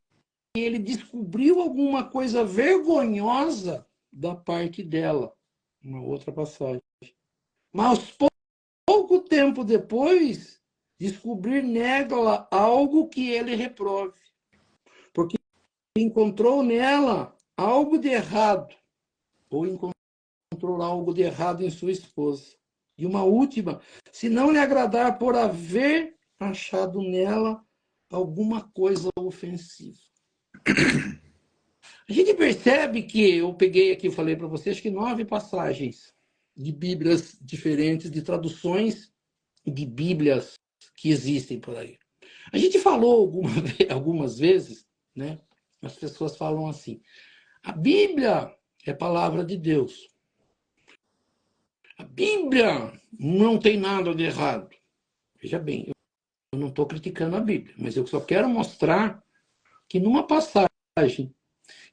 ele descobriu alguma coisa vergonhosa da parte dela. Uma outra passagem. Mas pouco tempo depois, descobrir nela algo que ele reprove. Porque encontrou nela algo de errado. Ou encontrou algo de errado em sua esposa. E uma última: se não lhe agradar por haver achado nela alguma coisa ofensiva. A gente percebe que eu peguei aqui, eu falei para vocês, que 9 passagens de Bíblias diferentes, de traduções de Bíblias que existem por aí. A gente falou algumas vezes, né? As pessoas falam assim: a Bíblia é palavra de Deus. A Bíblia não tem nada de errado. Veja bem, eu não estou criticando a Bíblia, mas eu só quero mostrar que numa passagem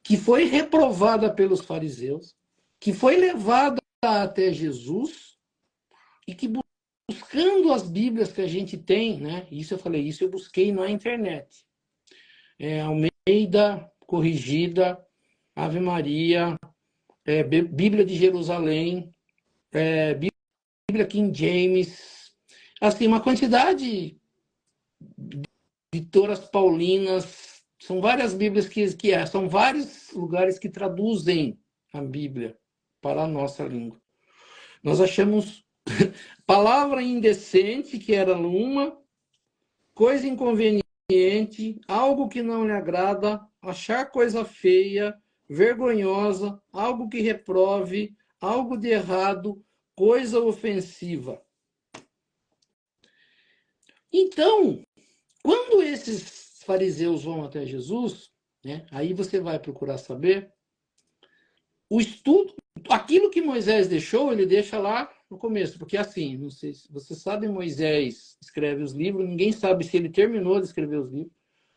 que foi reprovada pelos fariseus, que foi levada até Jesus, e que buscando as Bíblias que a gente tem, né? Isso eu falei, isso eu busquei na internet. Almeida, Corrigida, Ave Maria, Bíblia de Jerusalém, Bíblia King James, assim, uma quantidade de editoras paulinas, são várias Bíblias são vários lugares que traduzem a Bíblia para a nossa língua. Nós achamos palavra indecente, que era uma, coisa inconveniente, algo que não lhe agrada, achar coisa feia, vergonhosa, algo que reprove, algo de errado, coisa ofensiva. Então, quando esses fariseus vão até Jesus, né, aí você vai procurar saber, o estudo, aquilo que Moisés deixou, ele deixa lá no começo, porque assim, não sei se você sabe, Moisés escreve os livros, ninguém sabe se ele terminou de escrever os livros,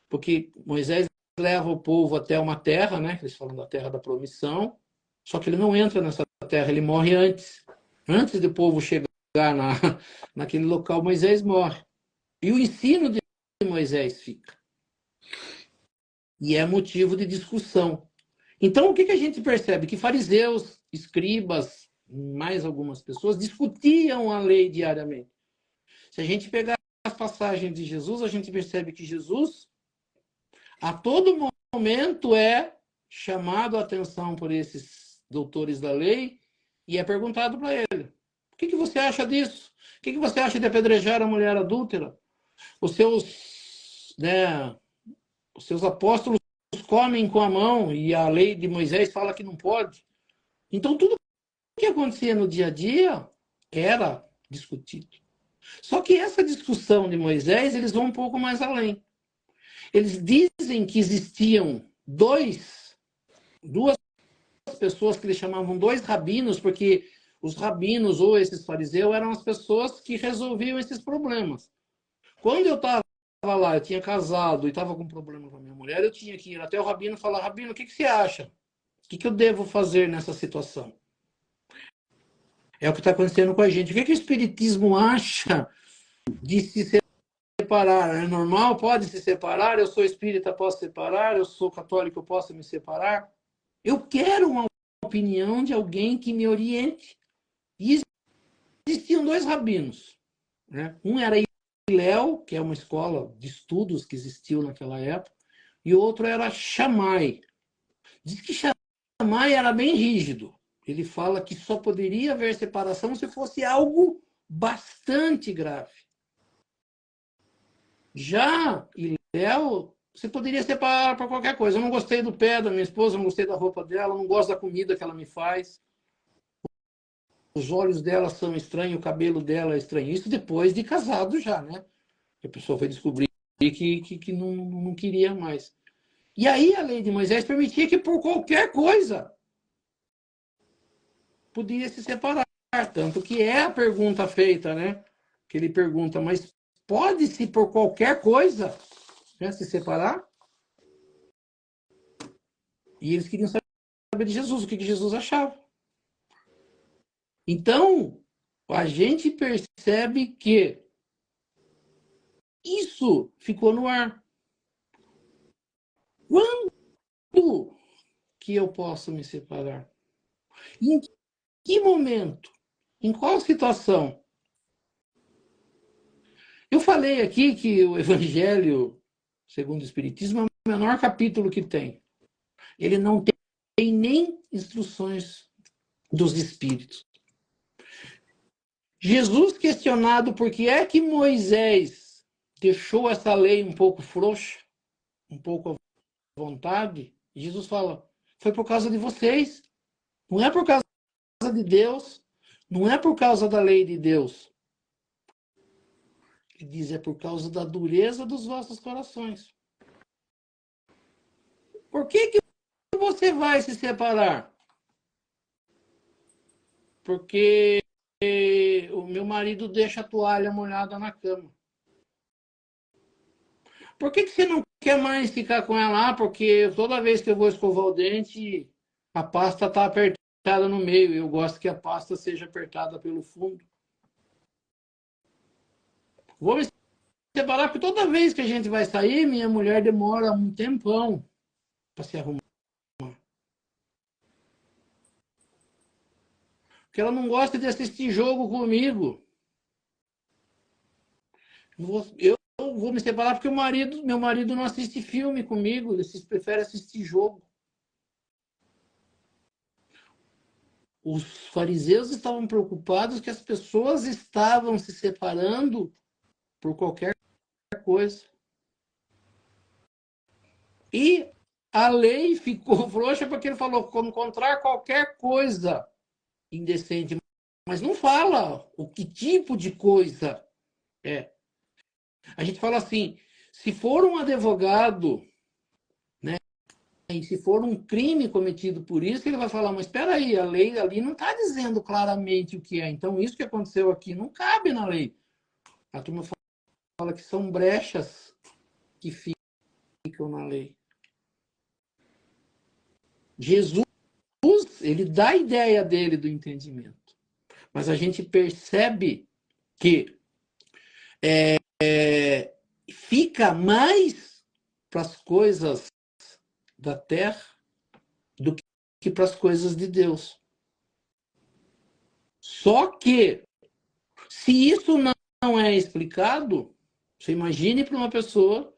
porque Moisés leva o povo até uma terra, né, eles falam da terra da promissão, só que ele não entra nessa terra, ele morre antes do povo chegar naquele local, Moisés morre. E o ensino de Moisés fica. E é motivo de discussão. Então, o que a gente percebe? Que fariseus, escribas, mais algumas pessoas, discutiam a lei diariamente. Se a gente pegar as passagens de Jesus, a gente percebe que Jesus, a todo momento, é chamado a atenção por esses doutores da lei e é perguntado para ele: o que você acha disso? O que você acha de apedrejar a mulher adúltera? Os seus apóstolos comem com a mão e a lei de Moisés fala que não pode. Então, tudo que acontecia no dia a dia era discutido. Só que essa discussão de Moisés, eles vão um pouco mais além. Eles dizem que existiam duas pessoas que eles chamavam dois rabinos, porque os rabinos ou esses fariseus eram as pessoas que resolviam esses problemas. Quando eu estava lá, eu tinha casado e estava com problema com a minha mulher, eu tinha que ir até o rabino e falar: rabino, o que você acha? O que eu devo fazer nessa situação? É o que está acontecendo com a gente. O que o Espiritismo acha de se separar? É normal? Pode se separar? Eu sou espírita, posso separar? Eu sou católico, eu posso me separar? Eu quero uma opinião de alguém que me oriente. E existiam dois rabinos, né? Um era Hillel, que é uma escola de estudos que existiu naquela época, e o outro era Shammai. Diz que Shammai era bem rígido. Ele fala que só poderia haver separação se fosse algo bastante grave. Já Hillel, você poderia separar para qualquer coisa. Eu não gostei do pé da minha esposa, não gostei da roupa dela, não gosto da comida que ela me faz. Os olhos dela são estranhos, o cabelo dela é estranho. Isso depois de casado já, né? A pessoa foi descobrir que não queria mais. E aí a lei de Moisés permitia que por qualquer coisa podia se separar. Tanto que é a pergunta feita, né? Que ele pergunta, mas pode-se por qualquer coisa, né, se separar? E eles queriam saber de Jesus, o que Jesus achava. Então, a gente percebe que isso ficou no ar. Quando que eu posso me separar? Em que momento? Em qual situação? Eu falei aqui que o Evangelho, segundo o Espiritismo, é o menor capítulo que tem. Ele não tem nem instruções dos Espíritos. Jesus, questionado por que é que Moisés deixou essa lei um pouco frouxa, um pouco à vontade, Jesus fala, foi por causa de vocês. Não é por causa de Deus, não é por causa da lei de Deus. Ele diz, é por causa da dureza dos vossos corações. Por que você vai se separar? Porque o meu marido deixa a toalha molhada na cama. Por que você não quer mais ficar com ela? Porque toda vez que eu vou escovar o dente, a pasta está apertada no meio. Eu gosto que a pasta seja apertada pelo fundo. Vou me separar, porque toda vez que a gente vai sair, minha mulher demora um tempão para se arrumar. Porque ela não gosta de assistir jogo comigo. Eu vou me separar porque meu marido não assiste filme comigo, ele prefere assistir jogo. Os fariseus estavam preocupados que as pessoas estavam se separando por qualquer coisa. E a lei ficou frouxa porque ele falou, como encontrar qualquer coisa indecente, mas não fala o que tipo de coisa é. A gente fala assim, se for um advogado, né, e se for um crime cometido por isso, ele vai falar, mas espera aí, a lei ali não está dizendo claramente o que é. Então, isso que aconteceu aqui não cabe na lei. A turma fala que são brechas que ficam na lei. Jesus, ele dá a ideia dele do entendimento. Mas a gente percebe que fica mais para as coisas da terra do que para as coisas de Deus. Só que, se isso não é explicado, você imagine para uma pessoa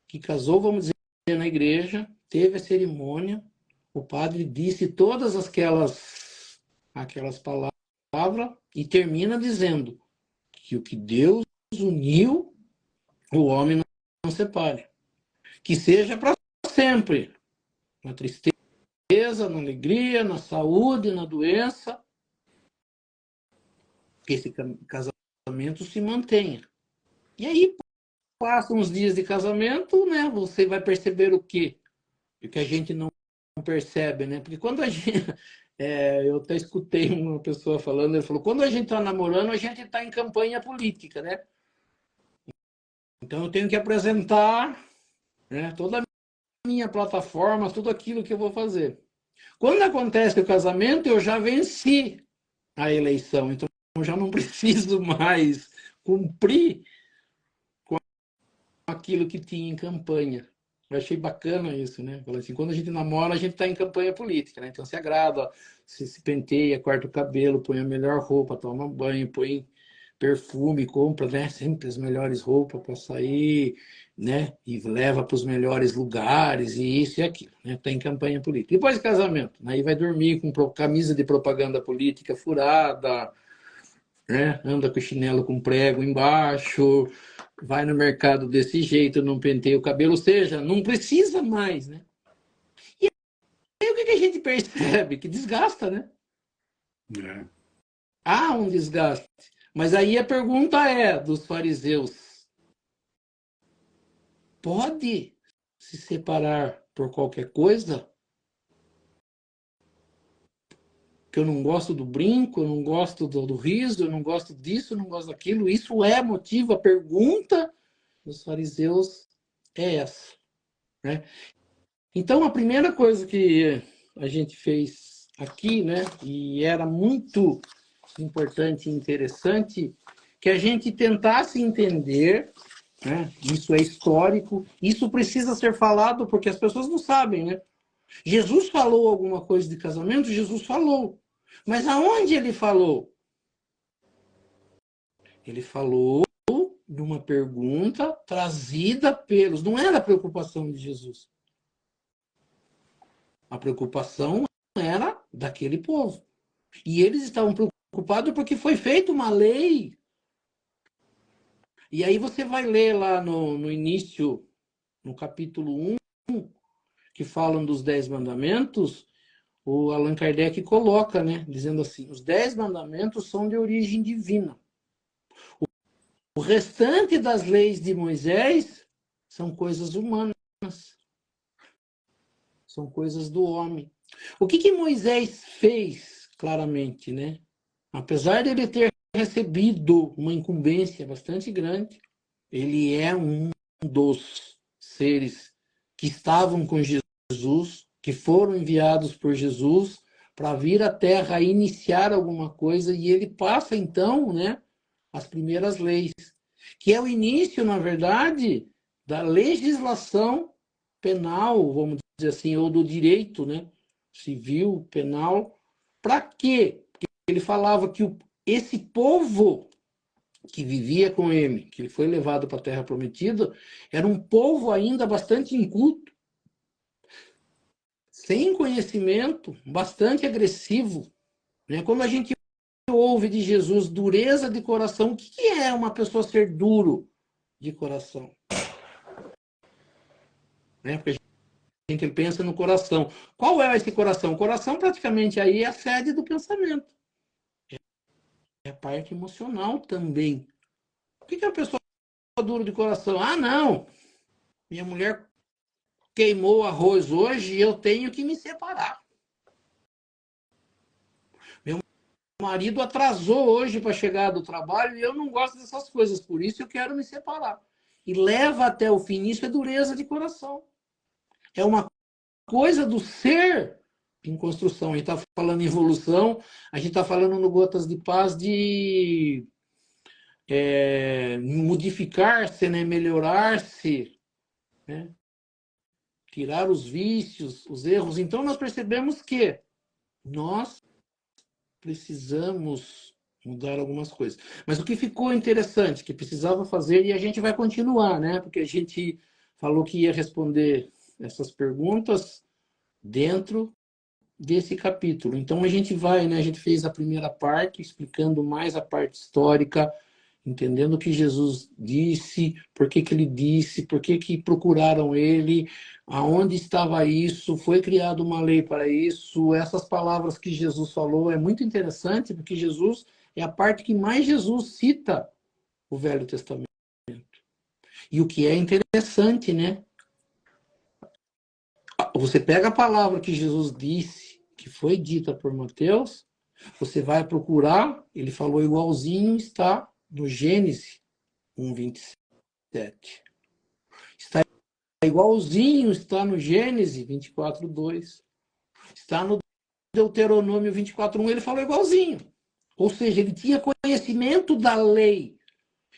que casou, vamos dizer, na igreja, teve a cerimônia, o padre disse todas aquelas palavras e termina dizendo que o que Deus uniu, o homem não separe. Que seja para sempre. na tristeza, na alegria, na saúde, na doença, que esse casamento se mantenha. E aí, passam uns dias de casamento, né? Você vai perceber o quê? O que a gente não percebe, né? Porque quando a gente... eu até escutei uma pessoa falando, ele falou, quando a gente está namorando, a gente está em campanha política, né? Então eu tenho que apresentar, né, toda a minha plataforma, tudo aquilo que eu vou fazer. Quando acontece o casamento, eu já venci a eleição, então eu já não preciso mais cumprir com aquilo que tinha em campanha. Eu achei bacana isso, né? Assim, quando a gente namora, a gente está em campanha política, né? Então se agrada, se penteia, corta o cabelo, põe a melhor roupa, toma banho, põe perfume, compra, né, sempre as melhores roupas para sair, né, e leva para os melhores lugares, e isso e aquilo, né, está em campanha política. Depois do casamento, aí vai dormir com camisa de propaganda política furada, né, anda com chinelo com prego embaixo, vai no mercado desse jeito, não penteia o cabelo, ou seja, não precisa mais, né. E aí o que a gente percebe? Que desgasta, né? É. Há um desgaste. Mas aí a pergunta é dos fariseus: pode se separar por qualquer coisa? Que eu não gosto do brinco, eu não gosto do riso, eu não gosto disso, eu não gosto daquilo. Isso é motivo? A pergunta dos fariseus é essa, né? Então, a primeira coisa que a gente fez aqui, né, e era muito importante e interessante, que a gente tentasse entender, né, isso é histórico, isso precisa ser falado porque as pessoas não sabem, né? Jesus falou alguma coisa de casamento? Jesus falou. Mas aonde ele falou? Ele falou de uma pergunta trazida pelos... Não era a preocupação de Jesus. A preocupação era daquele povo. E eles estavam preocupados porque foi feita uma lei. E aí você vai ler lá no início, no capítulo 1, que falam dos 10 mandamentos, o Allan Kardec coloca, né, dizendo assim, os 10 mandamentos são de origem divina. O restante das leis de Moisés são coisas humanas, são coisas do homem. O que Moisés fez, claramente, né? Apesar de ele ter recebido uma incumbência bastante grande, ele é um dos seres que estavam com Jesus, que foram enviados por Jesus para vir à Terra iniciar alguma coisa, e ele passa, então, né, as primeiras leis, que é o início, na verdade, da legislação penal, vamos dizer assim, ou do direito, né, civil, penal. Para quê? Porque ele falava que esse povo que vivia com ele, que ele foi levado para a Terra Prometida, era um povo ainda bastante inculto, sem conhecimento, bastante agressivo, né? Quando a gente ouve de Jesus dureza de coração, o que é uma pessoa ser duro de coração? Né? Porque a gente pensa no coração. Qual é esse coração? O coração praticamente aí é a sede do pensamento. É a parte emocional também. O que é uma pessoa dura de coração? Ah, não! Minha mulher queimou o arroz hoje e eu tenho que me separar. Meu marido atrasou hoje para chegar do trabalho e eu não gosto dessas coisas, por isso eu quero me separar. E leva até o fim, isso é dureza de coração. É uma coisa do ser em construção. A gente está falando em evolução, a gente está falando no Gotas de Paz de modificar-se, né? Melhorar-se, né? Tirar os vícios, os erros. Então nós percebemos que nós precisamos mudar algumas coisas. Mas o que ficou interessante, que precisava fazer, e a gente vai continuar, né? Porque a gente falou que ia responder essas perguntas dentro desse capítulo. Então a gente vai, né? A gente fez a primeira parte, explicando mais a parte histórica entendendo o que Jesus disse, por que que ele disse, por que que procuraram ele, aonde estava isso, foi criada uma lei para isso, essas palavras que Jesus falou, é muito interessante, porque Jesus é a parte que mais Jesus cita o Velho Testamento. E o que é interessante, né? Você pega a palavra que Jesus disse, que foi dita por Mateus, você vai procurar, ele falou igualzinho, está no Gênesis 1:27. Está igualzinho, está no Gênesis 24:2. Está no Deuteronômio 24:1, ele falou igualzinho. Ou seja, ele tinha conhecimento da lei.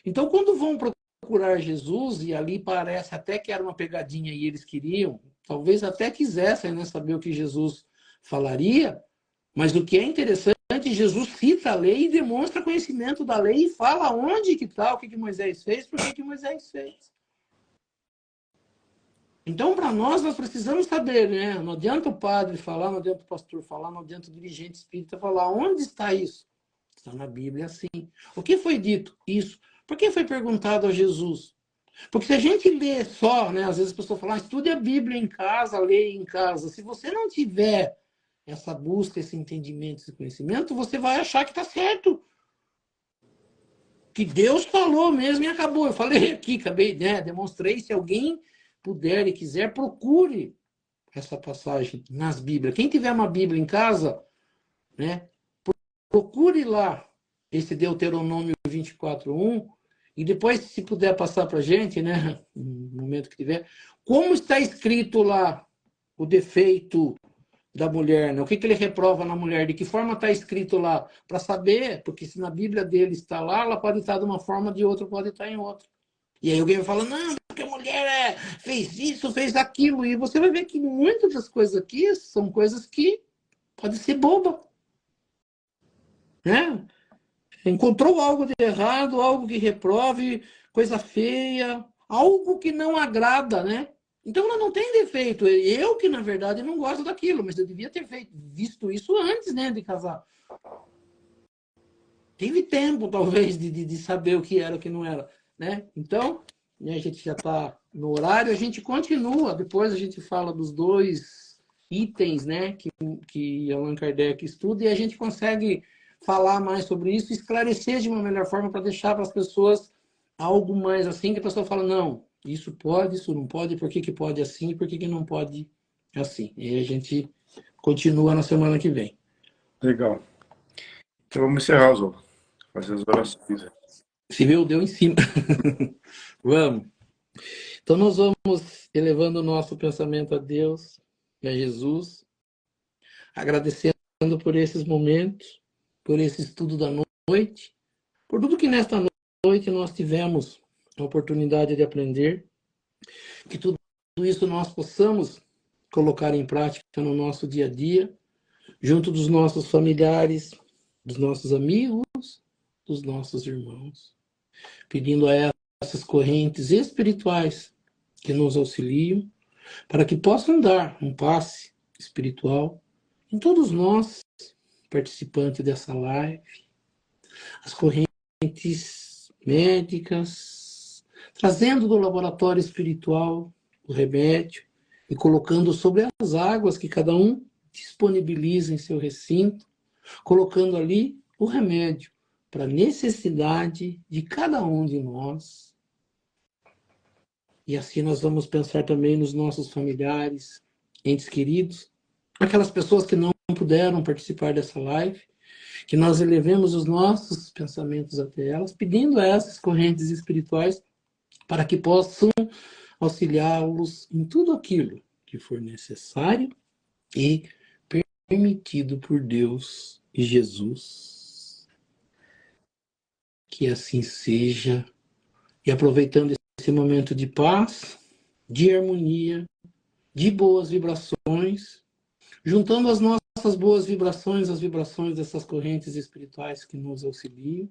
Então, quando vão procurar Jesus, e ali parece até que era uma pegadinha e eles queriam, talvez até quisessem, né, saber o que Jesus falaria, mas o que é interessante, Jesus cita a lei e demonstra conhecimento da lei e fala onde que está, o que que Moisés fez, por que que Moisés fez. Então, para nós precisamos saber, né? Não adianta o padre falar, não adianta o pastor falar, não adianta o dirigente espírita falar. Onde está isso? Está na Bíblia, sim. O que foi dito? Isso. Por que foi perguntado a Jesus? Porque se a gente lê só, né? Às vezes as pessoas falam, estude a Bíblia em casa, leia em casa. Se você não tiver essa busca, esse entendimento, esse conhecimento, você vai achar que está certo. Que Deus falou mesmo e acabou. Eu falei aqui, acabei, né? Demonstrei. Se alguém puder e quiser, procure essa passagem nas Bíblias. Quem tiver uma Bíblia em casa, né? Procure lá esse Deuteronômio 24:1 e depois, se puder passar para a gente, né? No momento que tiver, como está escrito lá o defeito da mulher, né? O que que ele reprova na mulher, de que forma está escrito lá, para saber, porque se na Bíblia dele está lá, ela pode estar de uma forma, de outra pode estar em outra. E aí alguém vai falar, não, porque a mulher fez isso, fez aquilo, e você vai ver que muitas das coisas aqui são coisas que podem ser boba, né? Encontrou algo de errado, algo que reprove, coisa feia, algo que não agrada, né? Então ela não tem defeito. Eu que, na verdade, não gosto daquilo, mas eu devia ter visto isso antes, né, de casar. Tive tempo, talvez, de saber o que era, o que não era, né? Então, né, a gente já está no horário, a gente continua, depois a gente fala dos dois itens, né, que Allan Kardec estuda, e a gente consegue falar mais sobre isso, esclarecer de uma melhor forma para deixar para as pessoas algo mais assim, que a pessoa fala, não, isso pode, isso não pode, por que que pode assim, por que que não pode assim. E a gente continua na semana que vem. Legal. Então vamos encerrar, Oswaldo. Fazer as orações. Se viu, deu em cima. Vamos. Então nós vamos elevando o nosso pensamento a Deus e a Jesus, agradecendo por esses momentos, por esse estudo da noite, por tudo que nesta noite nós tivemos a oportunidade de aprender, que tudo isso nós possamos colocar em prática no nosso dia a dia, junto dos nossos familiares, dos nossos amigos, dos nossos irmãos, pedindo a essas correntes espirituais que nos auxiliam, para que possam dar um passe espiritual em todos nós, participantes dessa live, as correntes médicas, trazendo do laboratório espiritual o remédio e colocando sobre as águas que cada um disponibiliza em seu recinto, colocando ali o remédio para a necessidade de cada um de nós. E assim nós vamos pensar também nos nossos familiares, entes queridos, aquelas pessoas que não puderam participar dessa live, que nós elevemos os nossos pensamentos até elas, pedindo a essas correntes espirituais para que possam auxiliá-los em tudo aquilo que for necessário e permitido por Deus e Jesus. Que assim seja. E aproveitando esse momento de paz, de harmonia, de boas vibrações, juntando as nossas boas vibrações, as vibrações dessas correntes espirituais que nos auxiliam,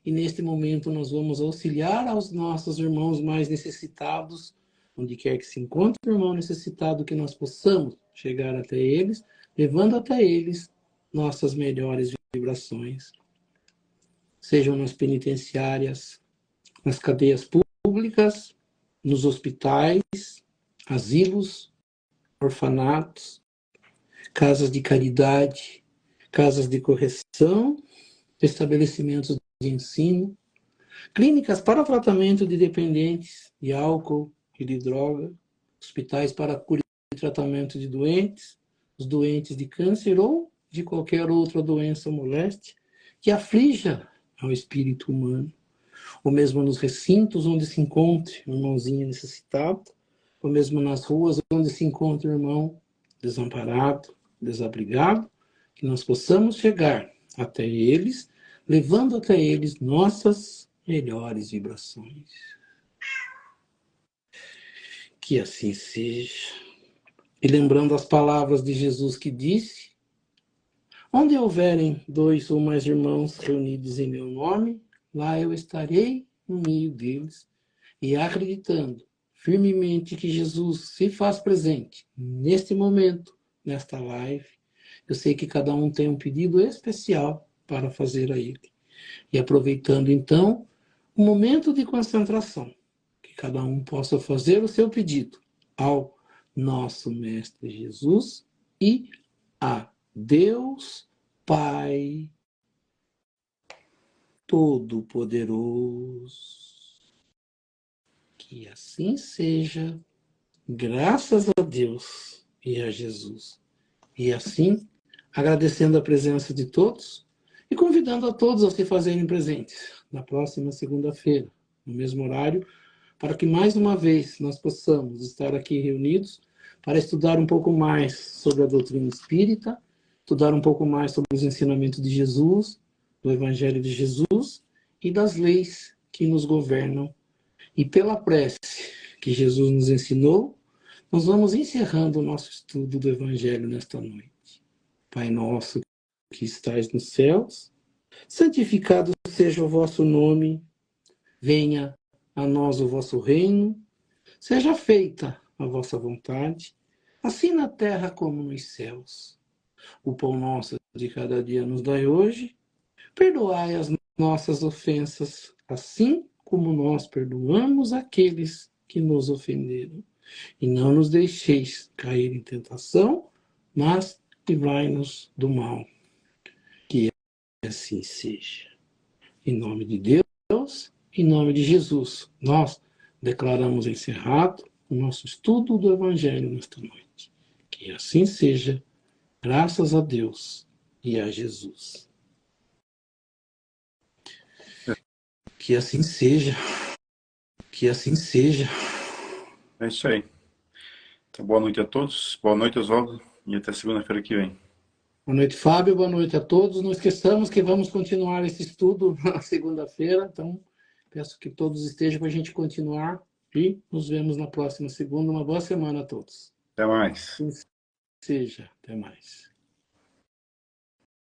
e neste momento nós vamos auxiliar aos nossos irmãos mais necessitados, onde quer que se encontre o irmão necessitado, que nós possamos chegar até eles, levando até eles nossas melhores vibrações. sejam nas penitenciárias, nas cadeias públicas, nos hospitais, asilos, orfanatos, casas de caridade, casas de correção, estabelecimentos de ensino, clínicas para tratamento de dependentes de álcool e de droga, hospitais para cura e tratamento de doentes, os doentes de câncer ou de qualquer outra doença ou moléstia que aflija ao espírito humano, ou mesmo nos recintos onde se encontre um irmãozinho necessitado, ou mesmo nas ruas onde se encontra um irmão desamparado, desabrigado, que nós possamos chegar até eles, levando até eles nossas melhores vibrações. Que assim seja. E lembrando as palavras de Jesus que disse: onde houverem 2 ou mais irmãos reunidos em meu nome, lá eu estarei no meio deles. E acreditando firmemente que Jesus se faz presente neste momento, nesta live, eu sei que cada um tem um pedido especial para fazer a ele. E aproveitando então o momento de concentração, que cada um possa fazer o seu pedido ao nosso Mestre Jesus e a Deus Pai Todo-Poderoso. Que assim seja, graças a Deus e a Jesus. E assim, agradecendo a presença de todos e convidando a todos a se fazerem presentes na próxima segunda-feira, no mesmo horário, para que mais uma vez nós possamos estar aqui reunidos para estudar um pouco mais sobre a doutrina espírita, estudar um pouco mais sobre os ensinamentos de Jesus, do Evangelho de Jesus e das leis que nos governam. E pela prece que Jesus nos ensinou, nós vamos encerrando o nosso estudo do Evangelho nesta noite. Pai nosso que estais nos céus, santificado seja o vosso nome, venha a nós o vosso reino, seja feita a vossa vontade, assim na terra como nos céus. O pão nosso de cada dia nos dai hoje, perdoai as nossas ofensas, assim como nós perdoamos aqueles que nos ofenderam. E não nos deixeis cair em tentação, mas livrai-nos do mal. Que assim seja. Em nome de Deus, em nome de Jesus, nós declaramos encerrado o nosso estudo do Evangelho nesta noite. Que assim seja, graças a Deus e a Jesus. Que assim seja, que assim seja. É isso aí. Então, boa noite a todos. Boa noite, Oswaldo. E até segunda-feira que vem. Boa noite, Fábio. Boa noite a todos. Não esqueçamos que vamos continuar esse estudo na segunda-feira. Então, peço que todos estejam para a gente continuar. E nos vemos na próxima segunda. Uma boa semana a todos. Até mais. Assim seja. Até mais.